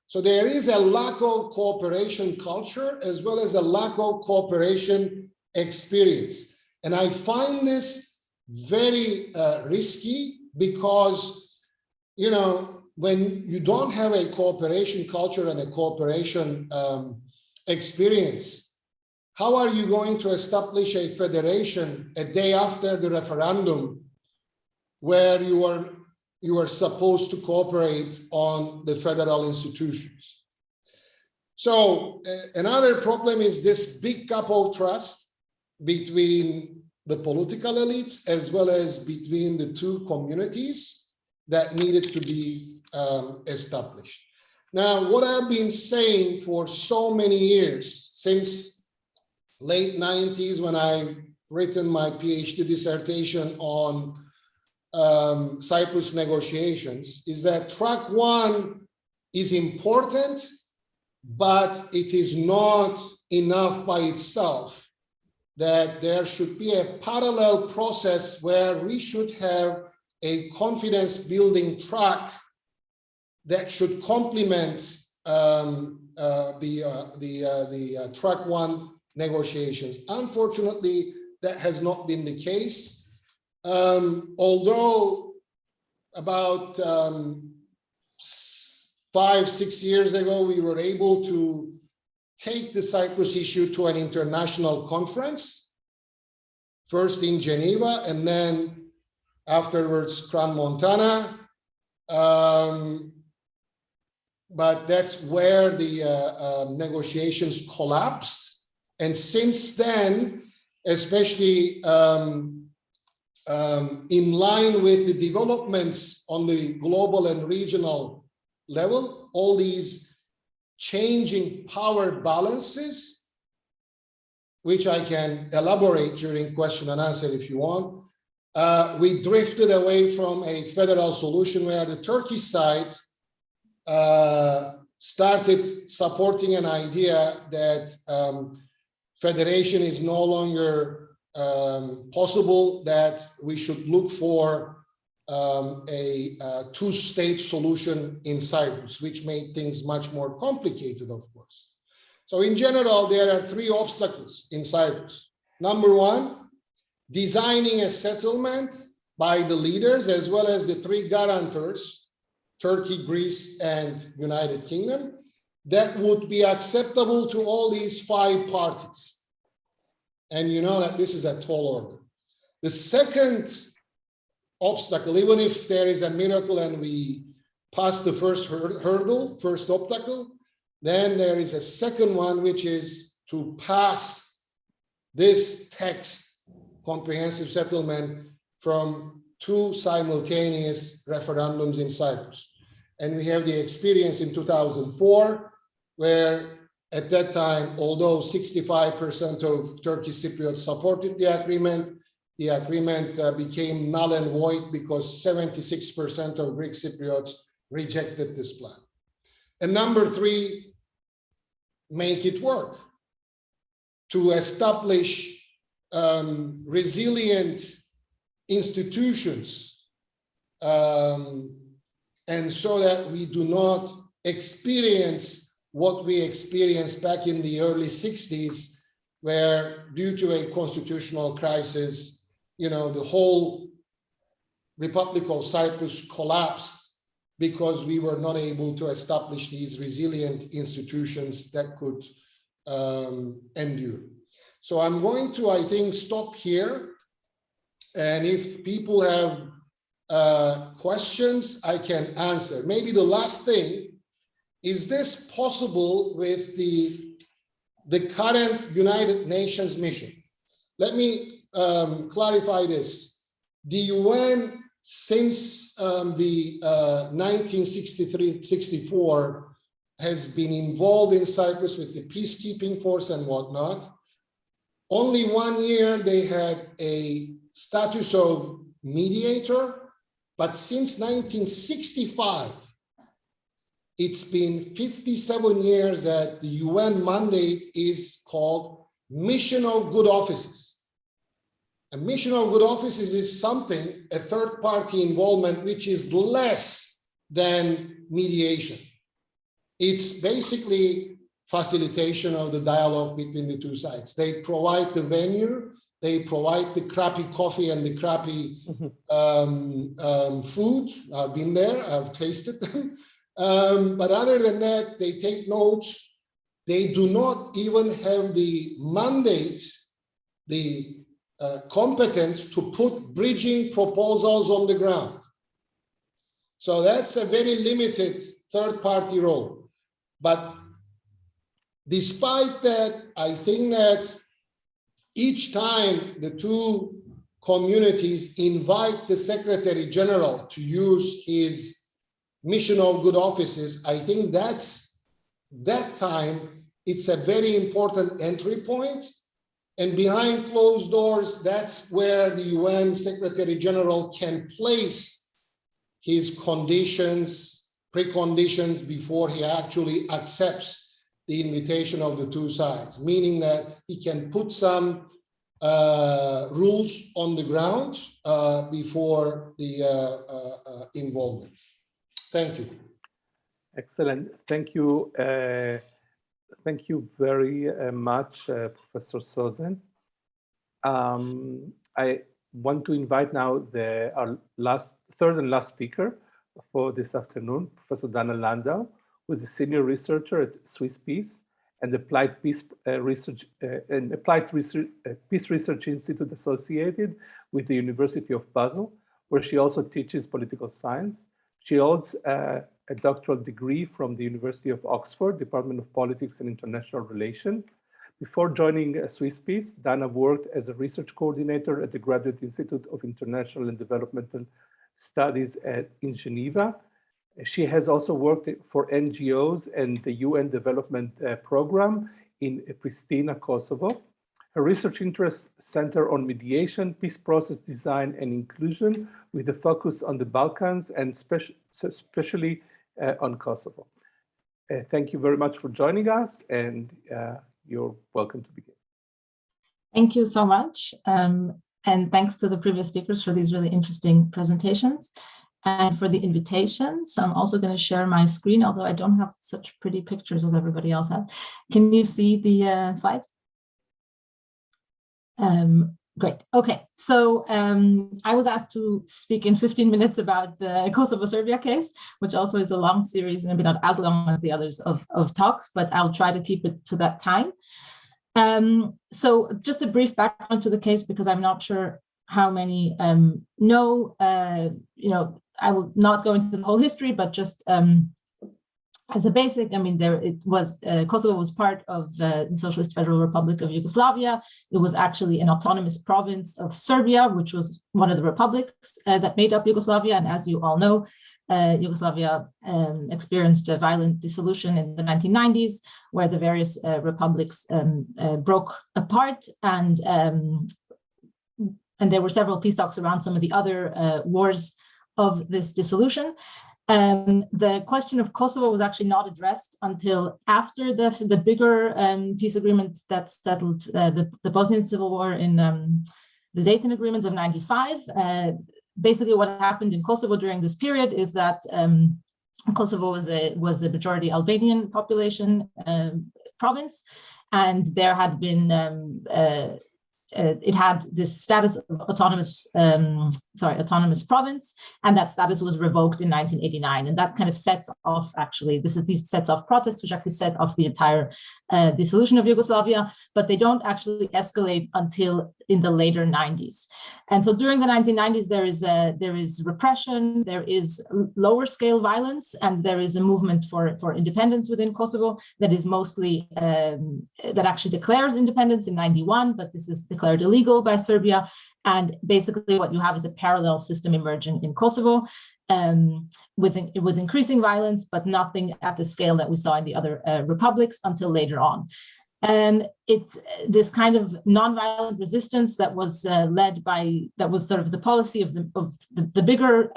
So there is a lack of cooperation culture as well as a lack of cooperation experience. And I find this very risky because, you know, when you don't have a cooperation culture and a cooperation experience, how are you going to establish a federation a day after the referendum where you are supposed to cooperate on the federal institutions? So another problem is this big gap of trust between the political elites as well as between the two communities that needed to be established. Now, what I've been saying for so many years, since late 90s when I've written my PhD dissertation on Cyprus negotiations, is that track 1 is important, but it is not enough by itself, that there should be a parallel process where we should have a confidence building track that should complement the track 1 negotiations. Unfortunately, that has not been the case. Although about 5-6 years ago, we were able to take the Cyprus issue to an international conference, first in Geneva and then afterwards Crans-Montana. But that's where the negotiations collapsed. And since then, especially in line with the developments on the global and regional level, all these changing power balances, which I can elaborate during question and answer if you want, we drifted away from a federal solution where the Turkish side started supporting an idea that federation is no longer possible, that we should look for a two-state solution in Cyprus, which made things much more complicated, of course. So in general, there are 3 obstacles in Cyprus. Number 1, designing a settlement by the leaders as well as the 3 guarantors, Turkey, Greece, and United Kingdom, that would be acceptable to all these 5 parties. And you know that this is a tall order. The second obstacle, even if there is a miracle and we pass the first hurdle, first obstacle, then there is a second one, which is to pass this text, comprehensive settlement, from 2 simultaneous referendums in Cyprus. And we have the experience in 2004, where at that time, although 65% of Turkish Cypriots supported the agreement became null and void because 76% of Greek Cypriots rejected this plan. And number 3, make it work. To establish resilient institutions, and so that we do not experience what we experienced back in the early 60s, where due to a constitutional crisis, you know, the whole Republic of Cyprus collapsed because we were not able to establish these resilient institutions that could endure. So I'm going to, I think, stop here. And if people have questions, I can answer. Maybe the last thing, is this possible with the current United Nations mission? Let me clarify this. The UN, since the 1963-64, has been involved in Cyprus with the peacekeeping force and whatnot. Only 1 year they had a status of mediator, but since 1965, it's been 57 years that the UN mandate is called Mission of Good Offices. A mission of good offices is something, a third-party involvement, which is less than mediation. It's basically facilitation of the dialogue between the two sides. They provide the venue, they provide the crappy coffee and the crappy food. I've been there, I've tasted them. But other than that, they take notes. They do not even have the mandate, the competence to put bridging proposals on the ground. So that's a very limited third-party role. But despite that, I think that each time the two communities invite the Secretary General to use his mission of good offices, I think that time, it's a very important entry point. And behind closed doors, that's where the UN Secretary General can place his conditions, preconditions before he actually accepts the invitation of the two sides, meaning that he can put some rules on the ground before the involvement. Thank you. Excellent. Thank you. Thank you very much, Professor Sozen. I want to invite now our third and last speaker for this afternoon, Professor Dana Landau, who is a senior researcher at Swiss Peace and Applied Peace Research Peace Research Institute associated with the University of Basel, where she also teaches political science. She holds a doctoral degree from the University of Oxford, Department of Politics and International Relations. Before joining Swiss Peace, Dana worked as a research coordinator at the Graduate Institute of International and Developmental Studies in Geneva. She has also worked for NGOs and the UN Development Program in Pristina, Kosovo. Her research interests center on mediation, peace process design, and inclusion, with a focus on the Balkans and especially on Kosovo. Thank you very much for joining us, and you're welcome to begin. Thank you so much. And thanks to the previous speakers for these really interesting presentations and for the invitations. I'm also going to share my screen, although I don't have such pretty pictures as everybody else has. Can you see the slides? Great. Okay. So I was asked to speak in 15 minutes about the Kosovo-Serbia case, which also is a long series, maybe not as long as the others of talks, but I'll try to keep it to that time. So just a brief background to the case, because I'm not sure how many know. I will not go into the whole history, but just as a basic, I mean, Kosovo was part of the Socialist Federal Republic of Yugoslavia. It was actually an autonomous province of Serbia, which was one of the republics that made up Yugoslavia. And as you all know, Yugoslavia experienced a violent dissolution in the 1990s, where the various republics broke apart, and there were several peace talks around some of the other wars of this dissolution. The question of Kosovo was actually not addressed until after the bigger peace agreement that settled the Bosnian Civil War in the Dayton Agreements of '95. Basically, what happened in Kosovo during this period is that Kosovo was a majority Albanian population province, and there had been it had this status of autonomous province, and that status was revoked in 1989, and that kind of sets off, actually, these sets off protests, which actually set off the entire dissolution of Yugoslavia, but they don't actually escalate until in the later 90s. And so during the 1990s, there is repression, there is lower scale violence, and there is a movement for independence within Kosovo that is mostly, that actually declares independence in '91, but this is declared illegal by Serbia. And basically what you have is a parallel system emerging in Kosovo with increasing violence, but nothing at the scale that we saw in the other republics until later on. And it's this kind of nonviolent resistance that was led by, that was sort of the policy of the bigger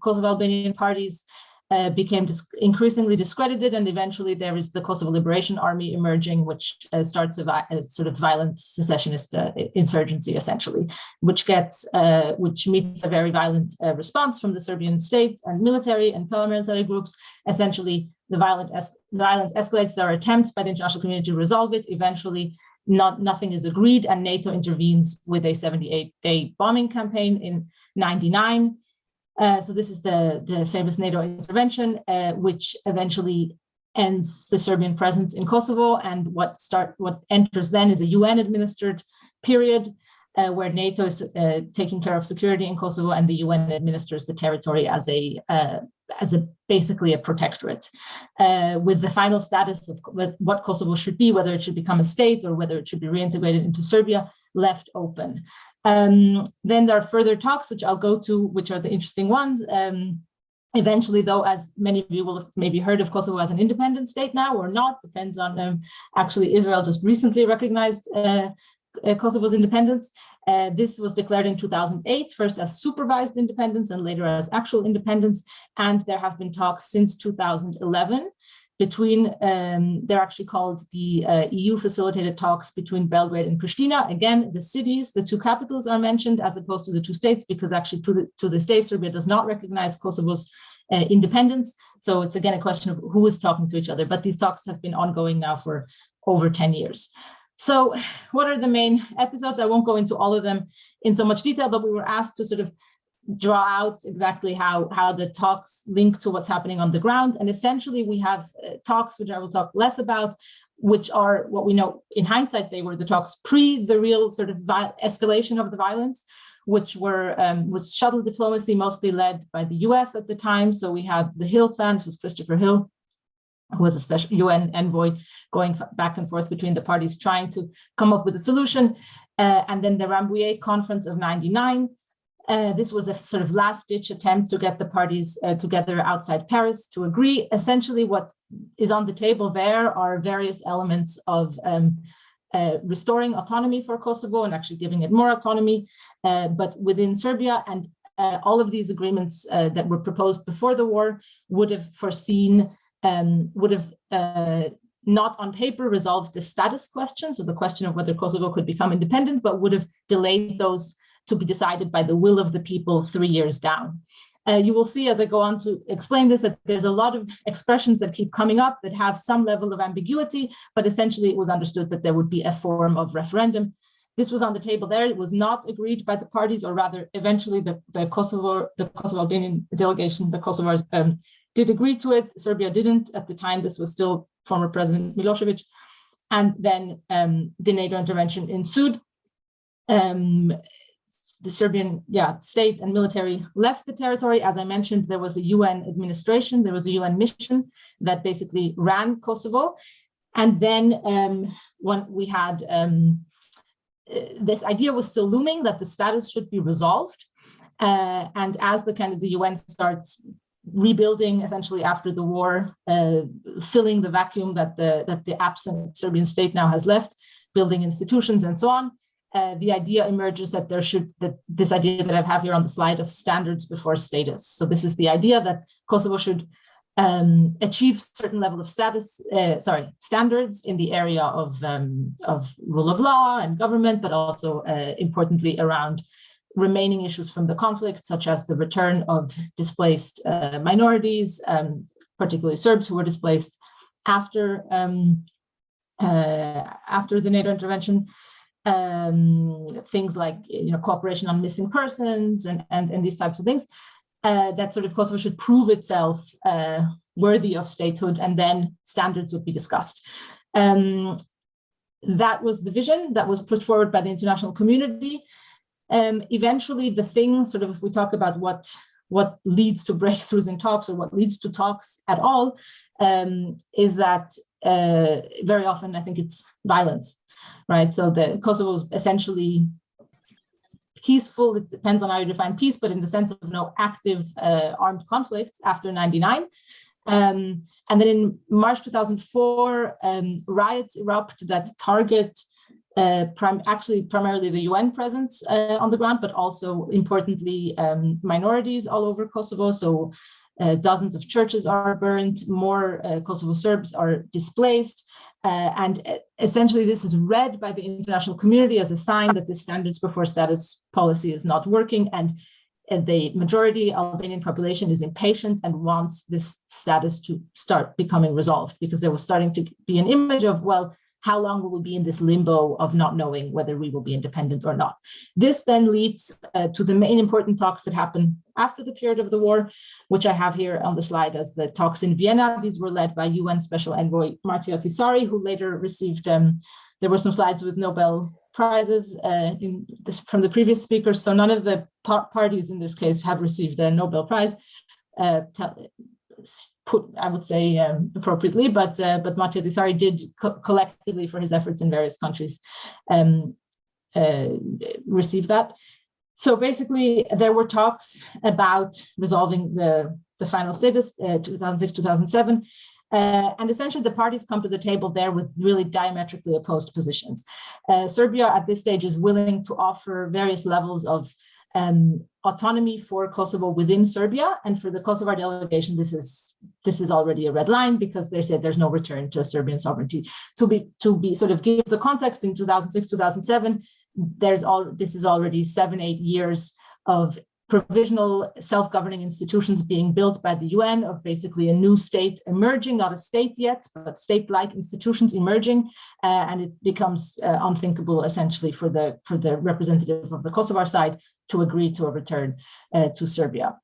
Kosovo Albanian parties became increasingly discredited, and eventually there is the Kosovo Liberation Army emerging, which starts a sort of violent secessionist insurgency, essentially, which meets a very violent response from the Serbian state and military and paramilitary groups. Essentially, the violence escalates. There are attempts by the international community to resolve it. Eventually, nothing is agreed, and NATO intervenes with a 78-day bombing campaign in '99. So this is the famous NATO intervention, which eventually ends the Serbian presence in Kosovo. And what enters then is a UN-administered period where NATO is taking care of security in Kosovo, and the UN administers the territory as basically a protectorate, with the final status of what Kosovo should be, whether it should become a state or whether it should be reintegrated into Serbia, left open. Then there are further talks, which I'll go to, which are the interesting ones. Eventually, though, as many of you will have maybe heard of Kosovo as an independent state now or not, depends on, actually Israel just recently recognized Kosovo's independence. This was declared in 2008, first as supervised independence and later as actual independence. And there have been talks since 2011 between, they're actually called the EU facilitated talks between Belgrade and Pristina. Again, the cities, the two capitals are mentioned as opposed to the two states, because actually to this day, Serbia does not recognize Kosovo's independence. So it's again a question of who is talking to each other, but these talks have been ongoing now for over 10 years. So what are the main episodes? I won't go into all of them in so much detail, but we were asked to sort of draw out exactly how the talks link to what's happening on the ground. And essentially we have talks, which I will talk less about, which are what we know in hindsight, they were the talks pre the real sort of escalation of the violence, which were was shuttle diplomacy, mostly led by the US at the time. So we had the Hill plan, this was Christopher Hill, who was a special UN envoy going back and forth between the parties, trying to come up with a solution. And then the Rambouillet conference of '99. This was a sort of last-ditch attempt to get the parties together outside Paris to agree. Essentially, what is on the table there are various elements of restoring autonomy for Kosovo and actually giving it more autonomy, but within Serbia. And all of these agreements that were proposed before the war would have foreseen, not on paper resolved the status question, so the question of whether Kosovo could become independent, but would have delayed those to be decided by the will of the people 3 years down. You will see as I go on to explain this that there's a lot of expressions that keep coming up that have some level of ambiguity, but essentially it was understood that there would be a form of referendum. This was on the table there. It was not agreed by the parties, or rather, eventually the Kosovo Albanian delegation, the Kosovars, did agree to it. Serbia didn't. At the time, this was still former President Milosevic. And then the NATO intervention ensued. The Serbian state and military left the territory. As I mentioned, there was a UN administration, there was a UN mission that basically ran Kosovo. And then when we had, this idea was still looming that the status should be resolved. And as the UN starts rebuilding essentially after the war, filling the vacuum that the absent Serbian state now has left, building institutions and so on, the idea emerges that this idea that I have here on the slide of standards before status. So this is the idea that Kosovo should achieve certain level of standards in the area of rule of law and government, but also importantly around remaining issues from the conflict, such as the return of displaced minorities, particularly Serbs who were displaced after the NATO intervention. Things like cooperation on missing persons and these types of things, that sort of Kosovo should prove itself worthy of statehood, and then standards would be discussed. That was the vision that was put forward by the international community. Eventually, the thing, sort of, if we talk about what leads to breakthroughs in talks or what leads to talks at all, is that very often I think it's violence. Right, so the Kosovo is essentially peaceful. It depends on how you define peace, but in the sense of no active armed conflict after '99. And then in March 2004, riots erupt that target primarily the UN presence on the ground, but also importantly minorities all over Kosovo. So dozens of churches are burned, more Kosovo Serbs are displaced. And essentially, this is read by the international community as a sign that the standards before status policy is not working, and the majority Albanian population is impatient and wants this status to start becoming resolved, because there was starting to be an image of, well, how long will we be in this limbo of not knowing whether we will be independent or not? This then leads to the main important talks that happen after the period of the war, which I have here on the slide as the talks in Vienna. These were led by UN Special Envoy Martti Ahtisaari, who later received, there were some slides with Nobel Prizes from the previous speakers. So none of the parties in this case have received a Nobel Prize. I would say appropriately, but Martti Ahtisaari did collectively for his efforts in various countries receive that. So basically, there were talks about resolving the final status, 2006, 2007, and essentially the parties come to the table there with really diametrically opposed positions. Serbia at this stage is willing to offer various levels of autonomy for Kosovo within Serbia, and for the Kosovar delegation, this is already a red line, because they said there's no return to Serbian sovereignty. To be sort of give the context, in 2006, 2007, this is already 7-8 years of provisional self-governing institutions being built by the UN, of basically a new state emerging, not a state yet, but state-like institutions emerging, and it becomes unthinkable essentially for the representative of the Kosovar side to agree to a return to Serbia.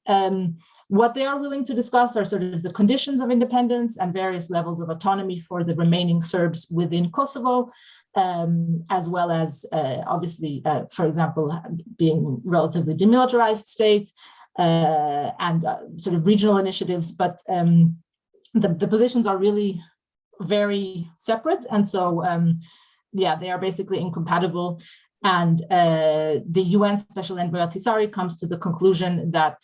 What they are willing to discuss are sort of the conditions of independence and various levels of autonomy for the remaining Serbs within Kosovo, as well as obviously, for example, being relatively demilitarized state and sort of regional initiatives. But the positions are really very separate. And so, yeah, they are basically incompatible. And the UN Special Envoy Ahtisaari comes to the conclusion that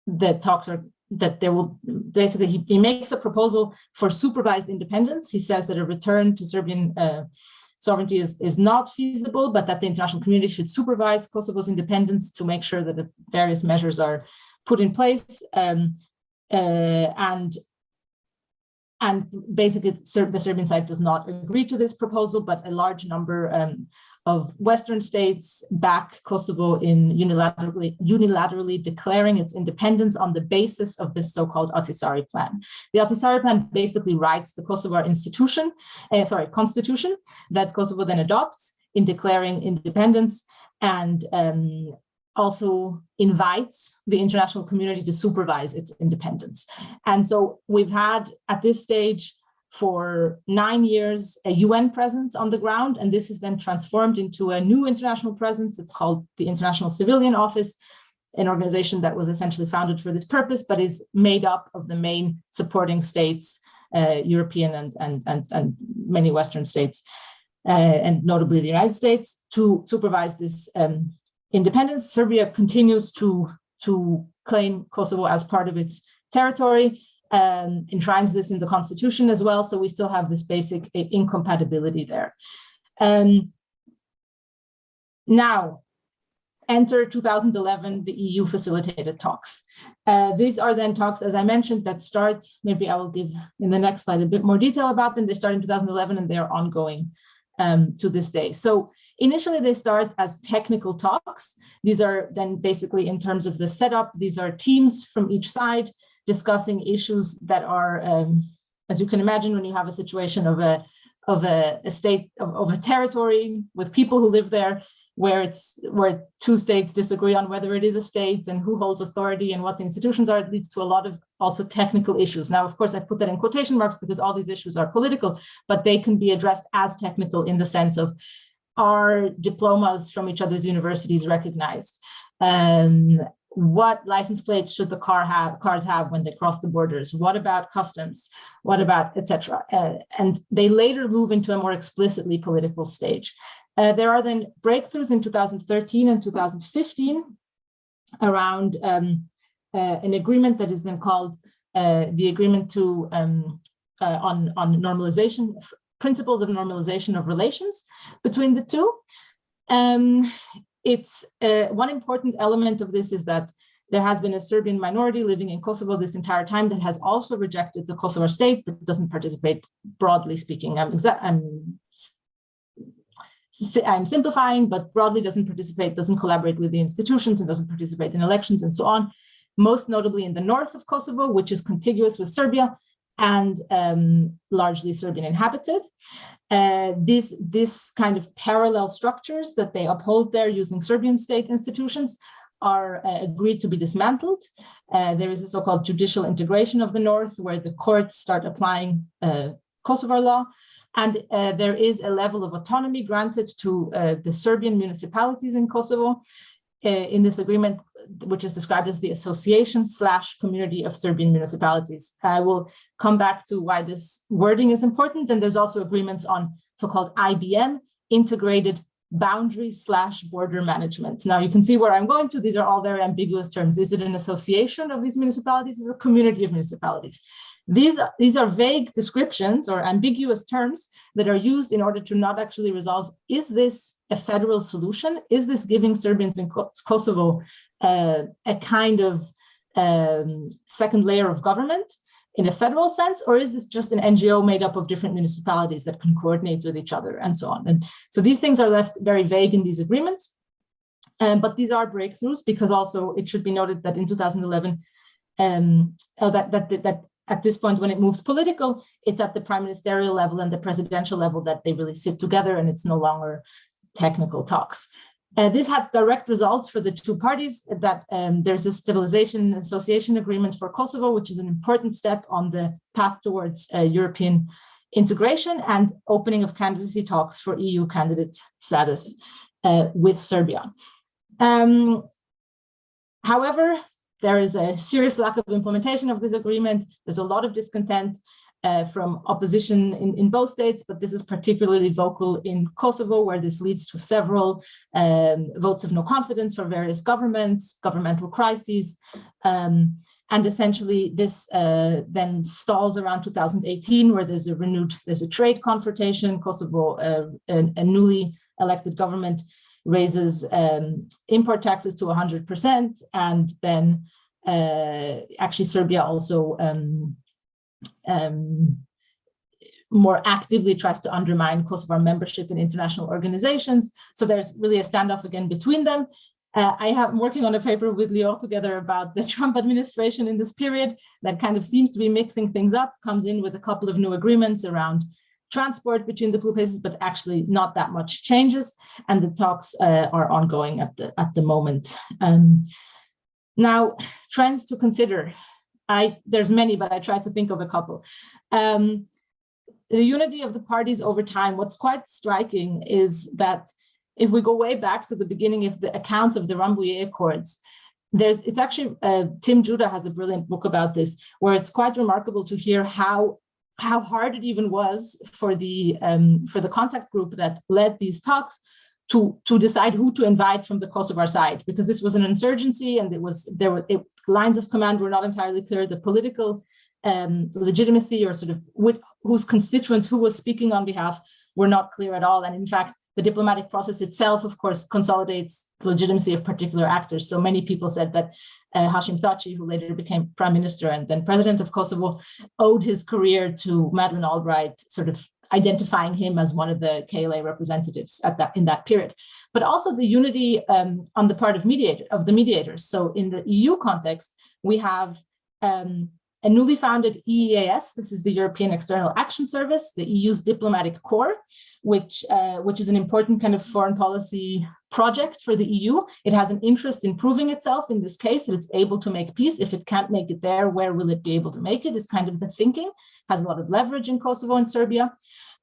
the talks are, that there will basically, he makes a proposal for supervised independence. He says that a return to Serbian sovereignty is not feasible, but that the international community should supervise Kosovo's independence to make sure that the various measures are put in place. And basically, the Serbian side does not agree to this proposal, but a large number of Western states back Kosovo in unilaterally declaring its independence on the basis of this so-called Ahtisaari plan. The Ahtisaari plan basically writes the Kosovar constitution that Kosovo then adopts in declaring independence, and also invites the international community to supervise its independence. And so we've had at this stage for 9 years a UN presence on the ground, and this is then transformed into a new international presence. It's called the International Civilian Office, an organization that was essentially founded for this purpose, but is made up of the main supporting states, European and many Western states, and notably the United States, to supervise this independence. Serbia continues to claim Kosovo as part of its territory, enshrines this in the constitution as well. So we still have this basic incompatibility there. Now, enter 2011, the EU facilitated talks. These are then talks, as I mentioned, that start, maybe I will give in the next slide a bit more detail about them. They start in 2011 and they are ongoing to this day. So initially they start as technical talks. These are then basically in terms of the setup, these are teams from each side discussing issues that are, as you can imagine, when you have a situation of a state, of a territory with people who live there, where two states disagree on whether it is a state and who holds authority and what the institutions are, it leads to a lot of also technical issues. Now, of course, I put that in quotation marks because all these issues are political, but they can be addressed as technical in the sense of, are diplomas from each other's universities recognized? What license plates should the cars have when they cross the borders? What about customs? What about etc.? And they later move into a more explicitly political stage. There are then breakthroughs in 2013 and 2015 around an agreement that is then called the Agreement to on Normalization, Principles of Normalization of Relations between the two. It's one important element of this is that there has been a Serbian minority living in Kosovo this entire time that has also rejected the Kosovo state, that doesn't participate, broadly speaking. I'm simplifying, but broadly doesn't participate, doesn't collaborate with the institutions, and doesn't participate in elections and so on, most notably in the north of Kosovo, which is contiguous with Serbia and largely Serbian inhabited. This kind of parallel structures that they uphold there using Serbian state institutions are agreed to be dismantled. There is a so-called judicial integration of the north, where the courts start applying Kosovar law. And there is a level of autonomy granted to the Serbian municipalities in Kosovo in this agreement, which is described as the Association/Community of Serbian Municipalities. I will come back to why this wording is important. And there's also agreements on so-called IBM, Integrated Boundary/Border Management. Now you can see where I'm going to. These are all very ambiguous terms. Is it an association of these municipalities? Is it a community of municipalities? These are vague descriptions or ambiguous terms that are used in order to not actually resolve, is this a federal solution? Is this giving Serbians in Kosovo a kind of second layer of government in a federal sense? Or is this just an NGO made up of different municipalities that can coordinate with each other and so on? And so these things are left very vague in these agreements. But these are breakthroughs, because also it should be noted that in 2011, at this point, when it moves political, it's at the prime ministerial level and the presidential level that they really sit together, and it's no longer technical talks. This had direct results for the two parties, that there's a stabilization and association agreement for Kosovo, which is an important step on the path towards European integration, and opening of candidacy talks for EU candidate status with Serbia. However, there is a serious lack of implementation of this agreement. There's a lot of discontent from opposition in both states, but this is particularly vocal in Kosovo, where this leads to several votes of no confidence for various governments, governmental crises. And essentially this then stalls around 2018, where there's a trade confrontation. Kosovo, a newly elected government, raises import taxes to 100%, and then actually Serbia also more actively tries to undermine Kosovar membership in international organizations. So there's really a standoff again between them. I'm working on a paper with Leo together about the Trump administration in this period that kind of seems to be mixing things up, comes in with a couple of new agreements around transport between the two places, but actually not that much changes, and the talks are ongoing at the moment. Now, trends to consider. There's many, but I try to think of a couple. The unity of the parties over time. What's quite striking is that if we go way back to the beginning of the accounts of the Rambouillet Accords, it's actually Tim Judah has a brilliant book about this, where it's quite remarkable to hear how hard it even was for the contact group that led these talks to decide who to invite from the Kosovar side, because this was an insurgency, and lines of command were not entirely clear. The political legitimacy, or sort of whose constituents, who was speaking on behalf, were not clear at all. And in fact, the diplomatic process itself, of course, consolidates the legitimacy of particular actors. So many people said that Hashim Thaçi, who later became prime minister and then president of Kosovo, owed his career to Madeleine Albright, sort of identifying him as one of the KLA representatives in that period. But also the unity on the part of the mediators. So in the EU context, we have a newly founded EEAS. This is the European External Action Service, the EU's diplomatic corps, which is an important kind of foreign policy project for the EU. It has an interest in proving itself in this case, that it's able to make peace. If it can't make it there, where will it be able to make it, is kind of the thinking. Has a lot of leverage in Kosovo and Serbia.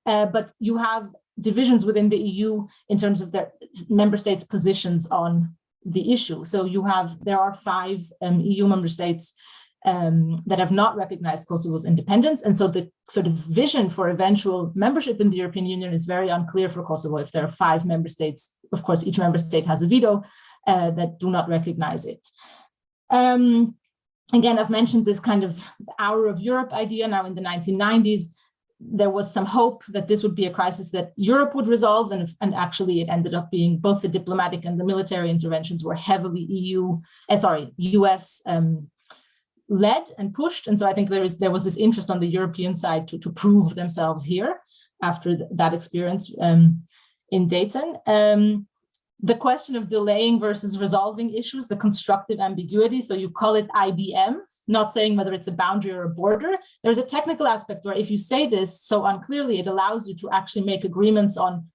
But you have divisions within the EU in terms of their member states' positions on the issue. So there are 5 EU member states that have not recognized Kosovo's independence. And so the sort of vision for eventual membership in the European Union is very unclear for Kosovo. If there are 5 member states, of course, each member state has a veto that do not recognize it. Again, I've mentioned this kind of hour of Europe idea. Now in the 1990s, there was some hope that this would be a crisis that Europe would resolve, and actually it ended up being both the diplomatic and the military interventions were heavily US led and pushed. And so I think there was this interest on the European side to prove themselves here after that experience in Dayton. The question of delaying versus resolving issues, the constructive ambiguity. So you call it IBM, not saying whether it's a boundary or a border. There's a technical aspect where if you say this so unclearly, it allows you to actually make agreements on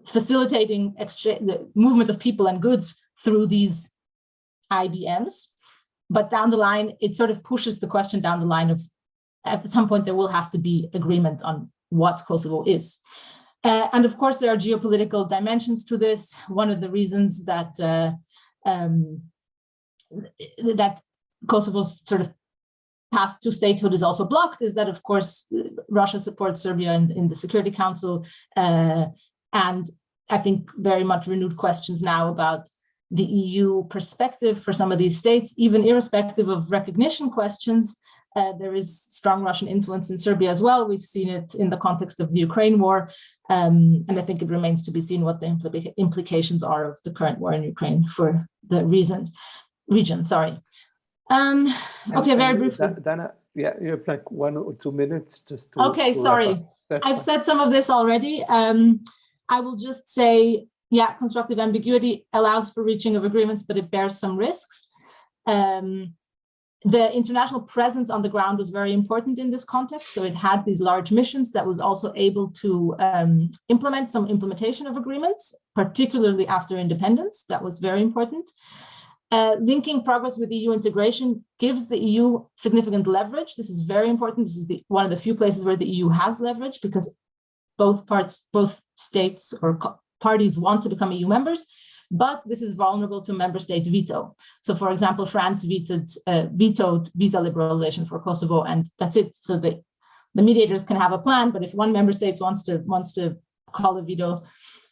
facilitating the movement of people and goods through these IBMs. But down the line, it sort of pushes the question down the line of, at some point, there will have to be agreement on what Kosovo is. And of course, there are geopolitical dimensions to this. One of the reasons that that Kosovo's sort of path to statehood is also blocked is that, of course, Russia supports Serbia in the Security Council. And I think very much renewed questions now about the EU perspective for some of these states, even irrespective of recognition questions. There is strong Russian influence in Serbia as well. We've seen it in the context of the Ukraine war. And I think it remains to be seen what the implications are of the current war in Ukraine for the region. Okay, very briefly. Dana, yeah, you have like 1 or 2 minutes just to. Okay, sorry. I've said some of this already. I will just say, yeah, constructive ambiguity allows for reaching of agreements, but it bears some risks. The international presence on the ground was very important in this context. So it had these large missions that was also able to implement some implementation of agreements, particularly after independence. That was very important. Linking progress with EU integration gives the EU significant leverage. This is very important. This is one of the few places where the EU has leverage, because both states or parties want to become EU members, but this is vulnerable to member state veto. So for example, France vetoed visa liberalization for Kosovo, and that's it. So the mediators can have a plan, but if one member state wants to call a veto,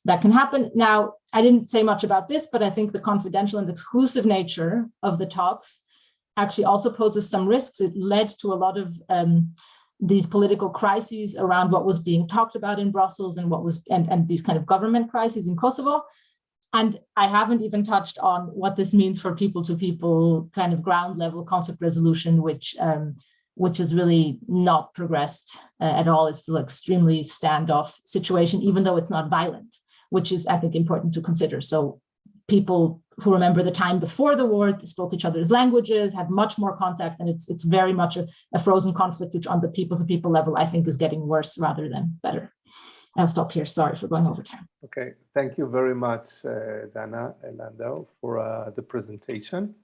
that can happen. Now, I didn't say much about this, but I think the confidential and exclusive nature of the talks actually also poses some risks. It led to a lot of these political crises around what was being talked about in Brussels and these kind of government crises in Kosovo. And I haven't even touched on what this means for people-to-people kind of ground level conflict resolution, which has really not progressed at all. It's still an extremely standoff situation, even though it's not violent, which is, I think, important to consider. So people who remember the time before the war spoke each other's languages, had much more contact, and it's very much a frozen conflict, which on the people-to-people level, I think, is getting worse rather than better. I'll stop here. Sorry for going over time. Okay, thank you very much, Dana and Lando, for the presentation.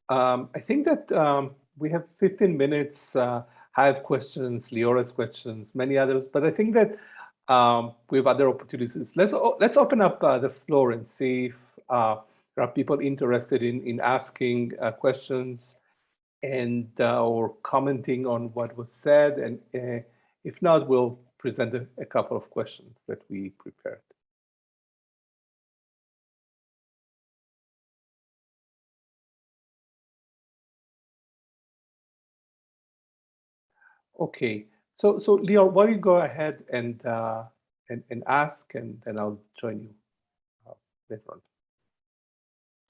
I think that we have 15 minutes. I have questions, Leora's questions, many others, but I think that we have other opportunities. Let's open up the floor and see if there are people interested in asking questions and or commenting on what was said, and if not, we'll present a couple of questions that we prepared. Okay, so Leo, why don't you go ahead and and ask, and then I'll join you later on.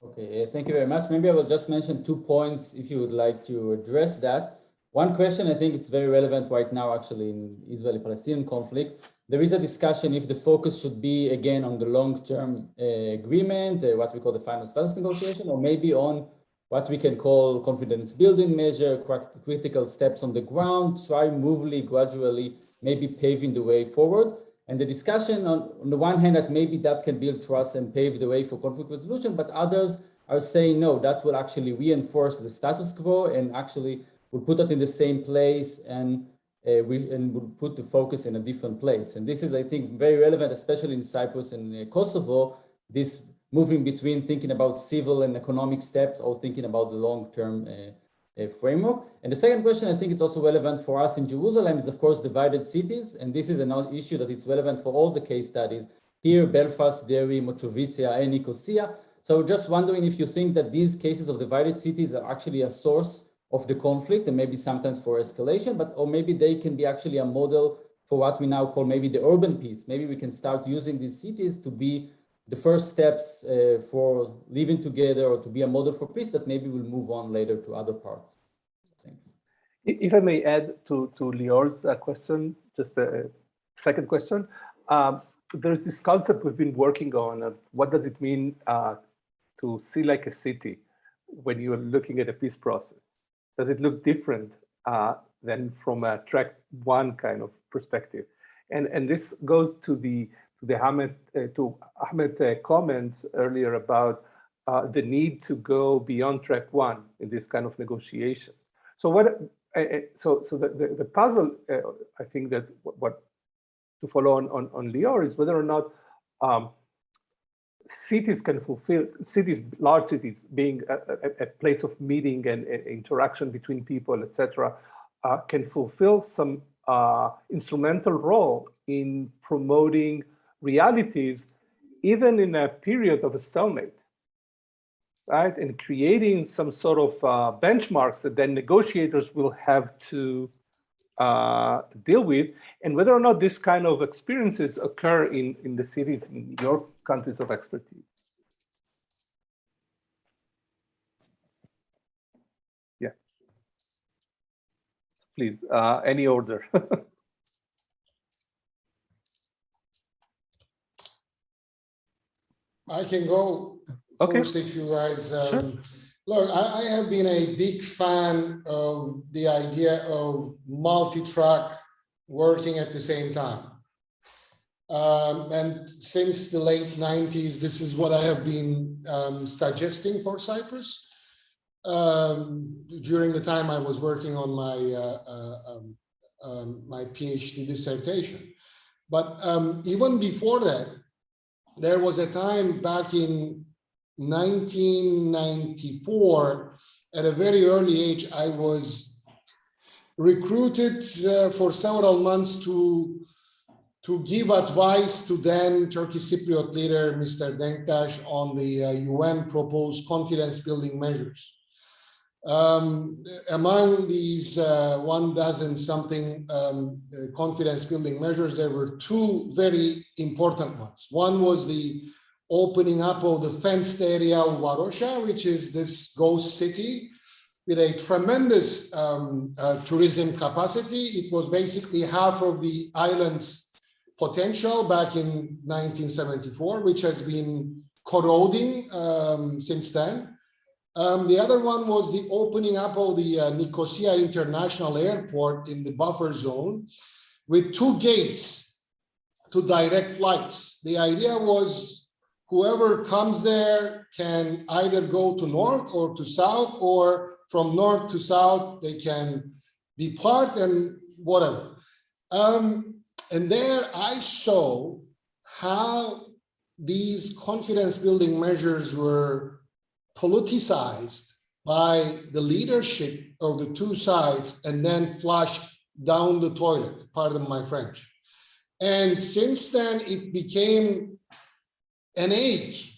Okay, thank you very much. Maybe I will just mention 2 points if you would like to address that. One question, I think it's very relevant right now, actually, in Israeli-Palestinian conflict. There is a discussion if the focus should be, again, on the long-term agreement, what we call the final status negotiation, or maybe on what we can call confidence building measure, critical steps on the ground, try gradually, maybe paving the way forward. And the discussion on the one hand that maybe that can build trust and pave the way for conflict resolution, but others are saying no, that will actually reinforce the status quo and actually will put it in the same place and will put the focus in a different place. And this is, I think, very relevant, especially in Cyprus and Kosovo, this moving between thinking about civil and economic steps or thinking about the long-term framework. And the second question, I think it's also relevant for us in Jerusalem, is of course divided cities. And this is another issue that it's relevant for all the case studies here, Belfast, Derry, Mitrovica, and Nicosia. So just wondering if you think that these cases of divided cities are actually a source of the conflict and maybe sometimes for escalation, or maybe they can be actually a model for what we now call maybe the urban peace. Maybe we can start using these cities to be the first steps for living together or to be a model for peace that maybe will move on later to other parts. Thanks. If I may add to Lior's question, just a second question. There's this concept we've been working on of what does it mean to see like a city when you're looking at a peace process? Does it look different than from a track one kind of perspective? And this goes to Ahmed's comments earlier about the need to go beyond track one in this kind of negotiations. So the puzzle, I think that what to follow on Lior is whether or not cities can fulfill, large cities being a place of meeting and interaction between people, etc., can fulfill some instrumental role in promoting realities, even in a period of a stalemate, right? And creating some sort of benchmarks that then negotiators will have to deal with, and whether or not this kind of experiences occur in the cities, in your countries of expertise. Yeah. Please, any order. I can go first if you guys. Sure. Look, I have been a big fan of the idea of multi-track working at the same time. And since the late 90s, this is what I have been suggesting for Cyprus. During the time I was working on my PhD dissertation. But even before that, there was a time back in 1994, at a very early age, I was recruited for several months to give advice to then Turkish Cypriot leader, Mr. Denktash, on the UN proposed confidence building measures. Among these 1,000 something confidence building measures, there were two very important ones. One was the opening up of the fenced area of Varosha, which is this ghost city with a tremendous tourism capacity. It was basically half of the island's potential back in 1974, which has been corroding since then. The other one was the opening up of the Nicosia International Airport in the buffer zone with 2 gates to direct flights. The idea was whoever comes there can either go to north or to south, or from north to south, they can depart and whatever. And there I saw how these confidence building measures were politicized by the leadership of the two sides and then flushed down the toilet, pardon my French. And since then, it became an ache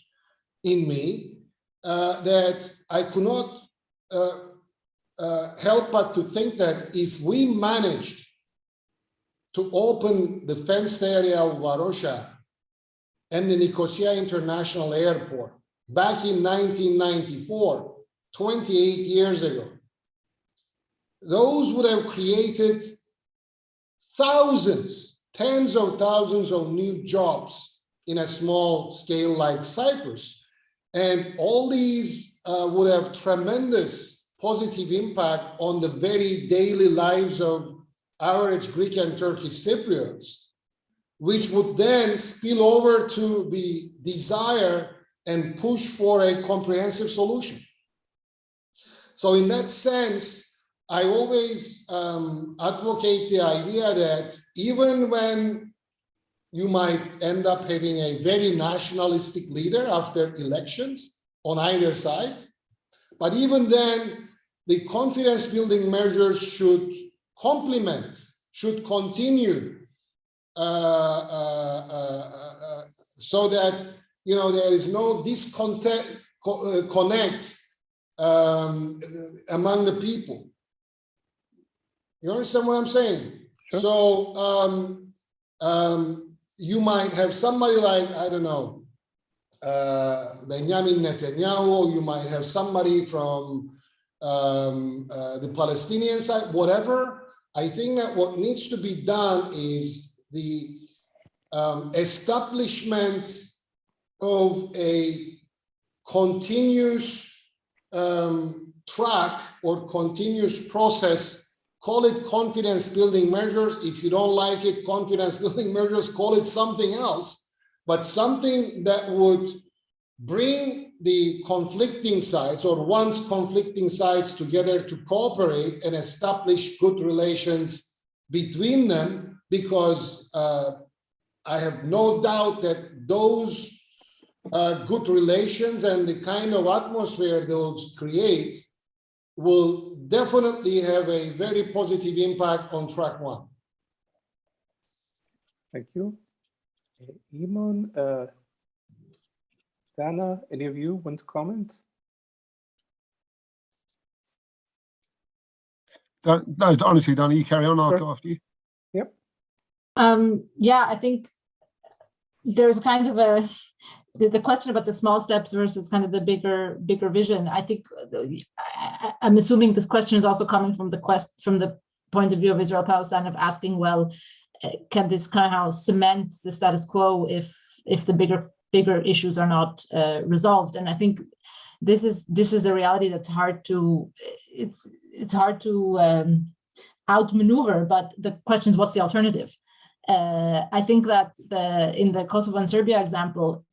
in me that I could not help but to think that if we managed to open the fenced area of Varosha and the Nicosia International Airport back in 1994, 28 years ago. Those would have created thousands, tens of thousands of new jobs in a small scale like Cyprus. And all these would have tremendous positive impact on the very daily lives of average Greek and Turkish Cypriots, which would then spill over to the desire and push for a comprehensive solution. So in that sense, I always advocate the idea that even when you might end up having a very nationalistic leader after elections on either side, but even then, the confidence building measures should complement, should continue so that there is no disconnect among the people. You understand what I'm saying? Sure. So you might have somebody like, I don't know, Benjamin Netanyahu, you might have somebody from the Palestinian side, whatever. I think that what needs to be done is the establishment of a continuous track or continuous process. Call it confidence building measures. If you don't like it, confidence building measures, call it something else, but something that would bring the conflicting sides or once conflicting sides together to cooperate and establish good relations between them, because I have no doubt that those good relations and the kind of atmosphere those create will definitely have a very positive impact on track one. Thank you. Iman, Dana, any of you want to comment? No, honestly, Dana, you carry on. I'll Sure. go after you. Yep. Yeah, I think there's kind of the question about the small steps versus kind of the bigger vision. I think I'm assuming this question is also coming from the point of view of Israel-Palestine, of asking, well, can this kind of cement the status quo if the bigger issues are not resolved? And I think this is a reality that's hard to outmaneuver. But the question is, what's the alternative? I think that in the Kosovo and Serbia example,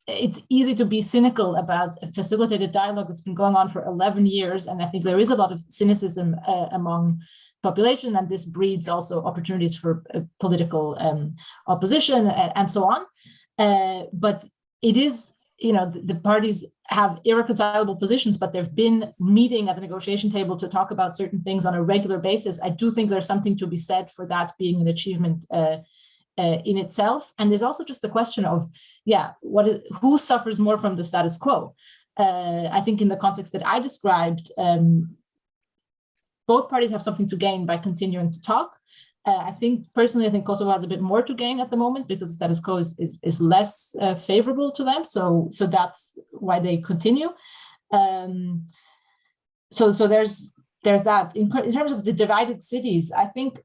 it's easy to be cynical about a facilitated dialogue that's been going on for 11 years. And I think there is a lot of cynicism among population, and this breeds also opportunities for political opposition and so on. But it is, the parties have irreconcilable positions, but they've been meeting at the negotiation table to talk about certain things on a regular basis. I do think there's something to be said for that being an achievement in itself. And there's also just the question of, who suffers more from the status quo? I think in the context that I described, both parties have something to gain by continuing to talk. I think Kosovo has a bit more to gain at the moment because the status quo is less favorable to them. So that's why they continue. So there's that. In terms of the divided cities, I think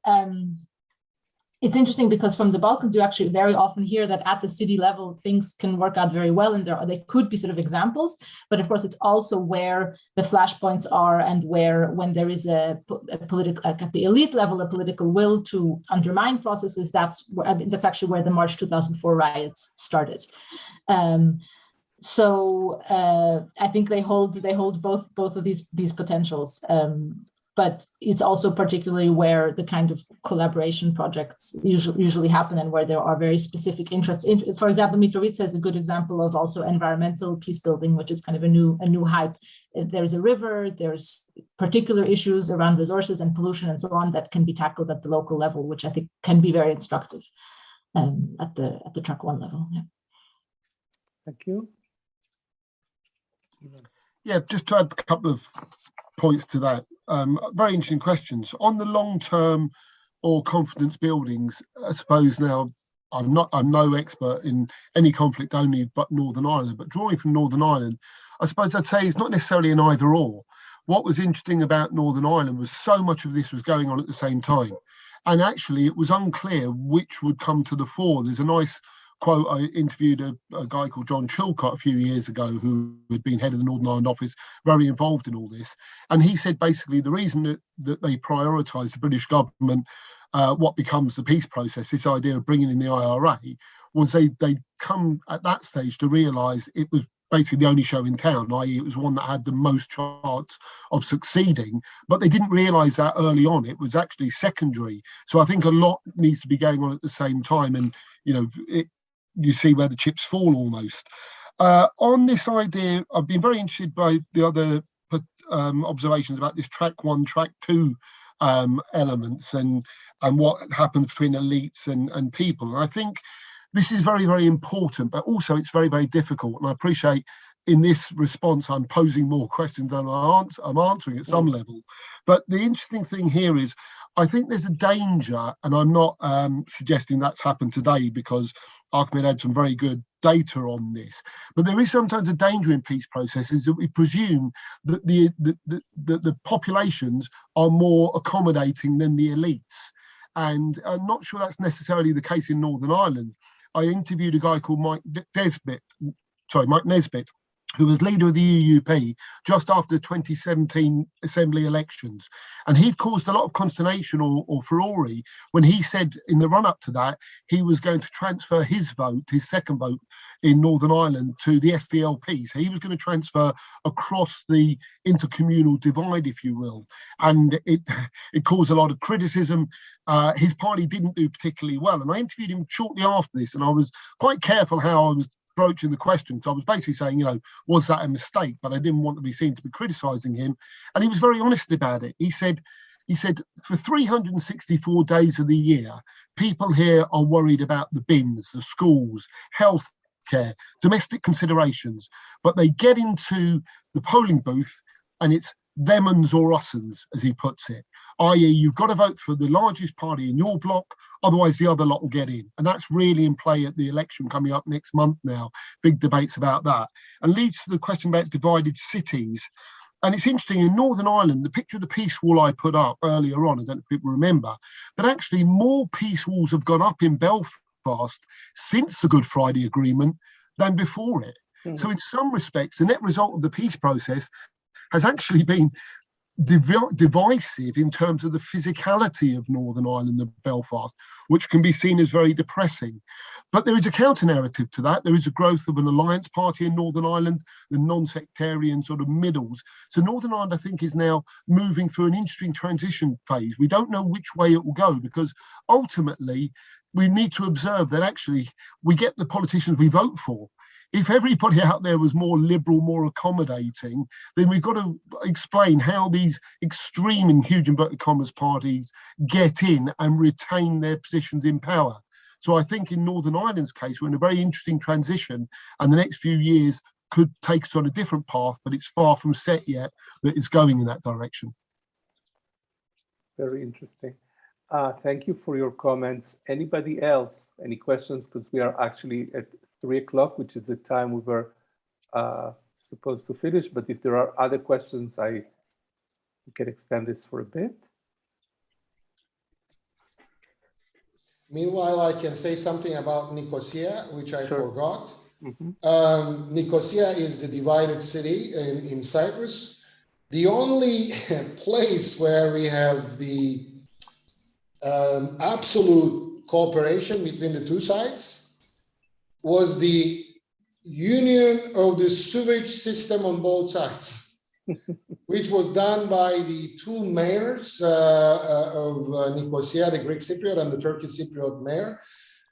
it's interesting because from the Balkans, you actually very often hear that at the city level, things can work out very well, and they could be sort of examples. But of course, it's also where the flashpoints are, and when there is a political, at the elite level, a political will to undermine processes. That's actually where the March 2004 riots started. So I think they hold both of these potentials. But it's also particularly where the kind of collaboration projects usually happen, and where there are very specific interests. For example, Mitrovica is a good example of also environmental peace building, which is kind of a new hype. There's a river, there's particular issues around resources and pollution and so on that can be tackled at the local level, which I think can be very instructive at the track one level. Yeah. Thank you. Yeah, just to add a couple of points to that. Very interesting questions. On the long-term or confidence buildings. I suppose now I'm no expert in any conflict only but Northern Ireland, but drawing from Northern Ireland, I suppose I'd say it's not necessarily an either or. What was interesting about Northern Ireland was so much of this was going on at the same time. And actually, it was unclear which would come to the fore. There's a nice quote. I interviewed a guy called John Chilcott a few years ago who had been head of the Northern Ireland office, very involved in all this. And he said basically the reason that they prioritised the British government, what becomes the peace process, this idea of bringing in the IRA, was they'd come at that stage to realise it was basically the only show in town, i.e. it was one that had the most chance of succeeding, but they didn't realise that early on. It was actually secondary. So I think a lot needs to be going on at the same time, and you see where the chips fall almost. On this idea, I've been very interested by the other observations about this track 1, track 2 elements and what happens between elites and people. And I think this is very, very important, but also it's very, very difficult. And I appreciate in this response, I'm posing more questions than I'm answering at some level. But the interesting thing here is, I think there's a danger, and I'm not suggesting that's happened today because Ahmed had some very good data on this, but there is sometimes a danger in peace processes that we presume that the populations are more accommodating than the elites. And I'm not sure that's necessarily the case in Northern Ireland. I interviewed a guy called Mike Nesbitt, who was leader of the EUP just after the 2017 Assembly elections. And he'd caused a lot of consternation or furore when he said in the run-up to that, he was going to transfer his vote, his second vote in Northern Ireland, to the SDLP. So he was going to transfer across the intercommunal divide, if you will. And it caused a lot of criticism. His party didn't do particularly well. And I interviewed him shortly after this, and I was quite careful how I was broaching the question. So I was basically saying, was that a mistake? But I didn't want to be seen to be criticising him. And he was very honest about it. He said, for 364 days of the year, people here are worried about the bins, the schools, health care, domestic considerations. But they get into the polling booth and it's them uns or us uns, as he puts it. I.e., you've got to vote for the largest party in your block, otherwise the other lot will get in. And that's really in play at the election coming up next month now. Big debates about that. And leads to the question about divided cities. And it's interesting, in Northern Ireland, the picture of the peace wall I put up earlier on, I don't know if people remember, but actually more peace walls have gone up in Belfast since the Good Friday Agreement than before it. Mm-hmm. So in some respects, the net result of the peace process has actually been divisive in terms of the physicality of Northern Ireland and Belfast, which can be seen as very depressing. But there is a counter-narrative to that. There is a growth of an alliance party in Northern Ireland, the non-sectarian sort of middles. So Northern Ireland, I think, is now moving through an interesting transition phase. We don't know which way it will go, because ultimately we need to observe that actually we get the politicians we vote for. If everybody out there was more liberal, more accommodating, then we've got to explain how these extreme and huge inverted commas parties get in and retain their positions in power. So I think in Northern Ireland's case, we're in a very interesting transition, and the next few years could take us on a different path, but it's far from set yet that it's going in that direction. Very interesting. Thank you for your comments. Anybody else? Any questions? Because we are actually at 3 o'clock, which is the time we were supposed to finish. But if there are other questions, we can extend this for a bit. Meanwhile, I can say something about Nicosia, which I forgot. Mm-hmm. Nicosia is the divided city in Cyprus. The only place where we have the absolute cooperation between the two sides was the union of the sewage system on both sides, which was done by the two mayors of Nicosia, the Greek Cypriot and the Turkish Cypriot mayor.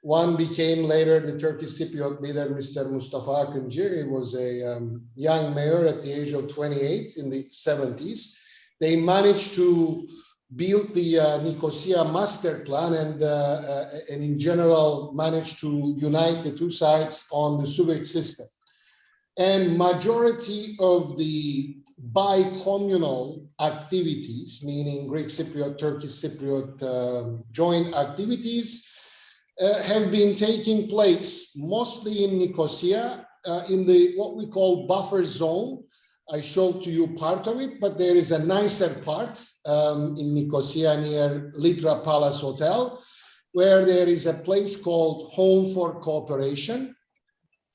One became later the Turkish Cypriot leader, Mr. Mustafa Akıncı. He was a young mayor at the age of 28 in the 70s. They managed to built the Nicosia master plan and in general managed to unite the two sides on the sewage system. And majority of the bi-communal activities, meaning Greek Cypriot, Turkish Cypriot joint activities, have been taking place mostly in Nicosia, in the what we call buffer zone. I showed to you part of it, but there is a nicer part in Nicosia near Litra Palace Hotel, where there is a place called Home for Cooperation,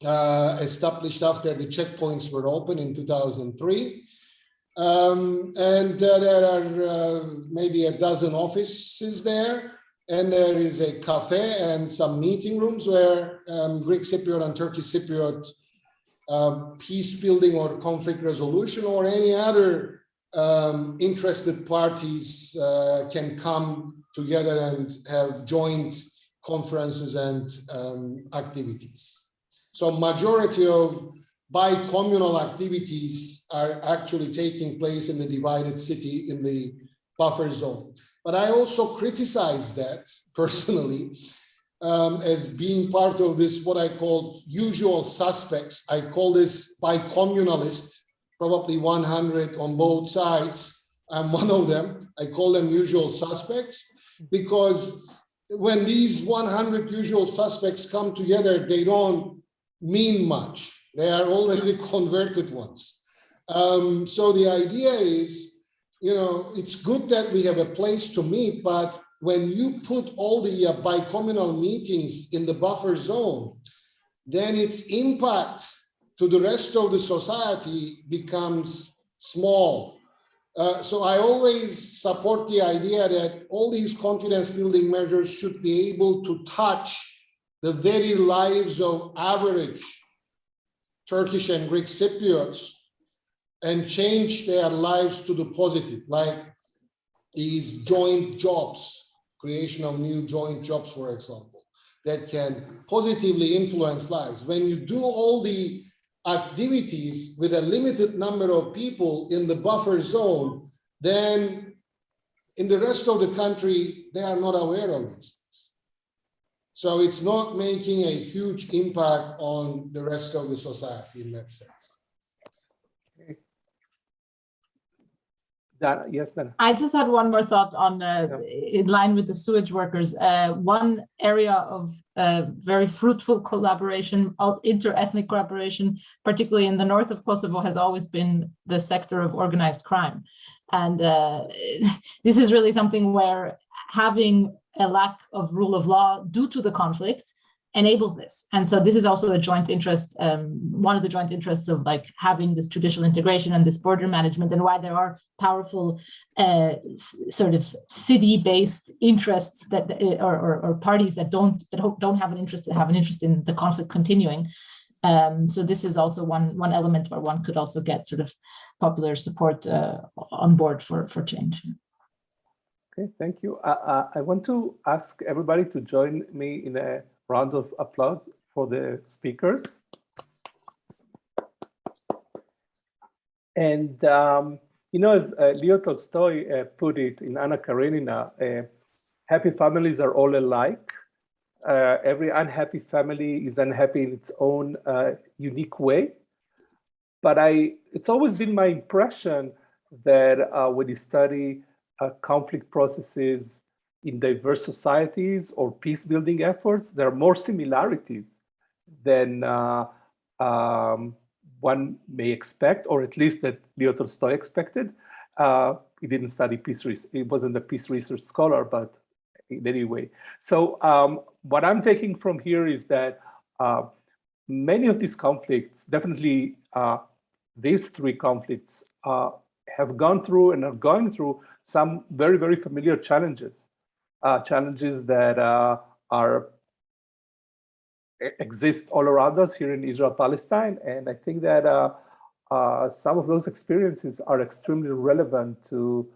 established after the checkpoints were open in 2003. There are maybe a dozen offices there, and there is a cafe and some meeting rooms where Greek Cypriot and Turkish Cypriot peace building or conflict resolution or any other interested parties can come together and have joint conferences and activities. So majority of bi-communal activities are actually taking place in the divided city in the buffer zone. But I also criticize that personally as being part of this, what I call usual suspects. I call this bi-communalist, probably 100 on both sides. I'm one of them. I call them usual suspects because when these 100 usual suspects come together, they don't mean much. They are already converted ones. So the idea is, you know, it's good that we have a place to meet, but when you put all the bi-communal meetings in the buffer zone, then its impact to the rest of the society becomes small. So I always support the idea that all these confidence building measures should be able to touch the very lives of average Turkish and Greek Cypriots and change their lives to the positive, like these joint jobs, creation of new joint jobs, for example, that can positively influence lives. When you do all the activities with a limited number of people in the buffer zone, then in the rest of the country, they are not aware of these things. So it's not making a huge impact on the rest of the society in that sense. Yes, then. I just had one more thought on in line with the sewage workers. One area of very fruitful collaboration, inter-ethnic collaboration, particularly in the north of Kosovo, has always been the sector of organized crime. And this is really something where having a lack of rule of law due to the conflict enables this. And so this is also a joint interest, one of the joint interests of like having this judicial integration and this border management, and why there are powerful sort of city-based interests that or parties that don't have an interest in the conflict continuing. So this is also one element where one could also get sort of popular support on board for change. Okay, thank you. I want to ask everybody to join me in a round of applause for the speakers. And, you know, as Leo Tolstoy put it in Anna Karenina, happy families are all alike. Every unhappy family is unhappy in its own unique way. But it's always been my impression that when you study conflict processes in diverse societies or peace-building efforts, there are more similarities than one may expect, or at least that Leo Tolstoy expected. He didn't study peace research. He wasn't a peace research scholar, but in any way. So what I'm taking from here is that many of these conflicts, definitely these three conflicts, have gone through and are going through some very, very familiar challenges. Challenges that exist all around us here in Israel-Palestine. And I think that some of those experiences are extremely relevant to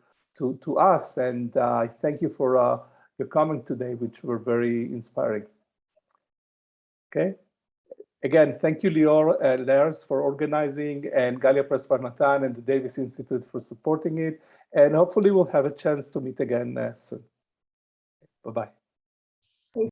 us. And I thank you for your comment today, which were very inspiring. Okay. Again, thank you, Lior Lers, for organizing, and Galia Press for Natan and the Davis Institute for supporting it. And hopefully we'll have a chance to meet again soon. Bye-bye.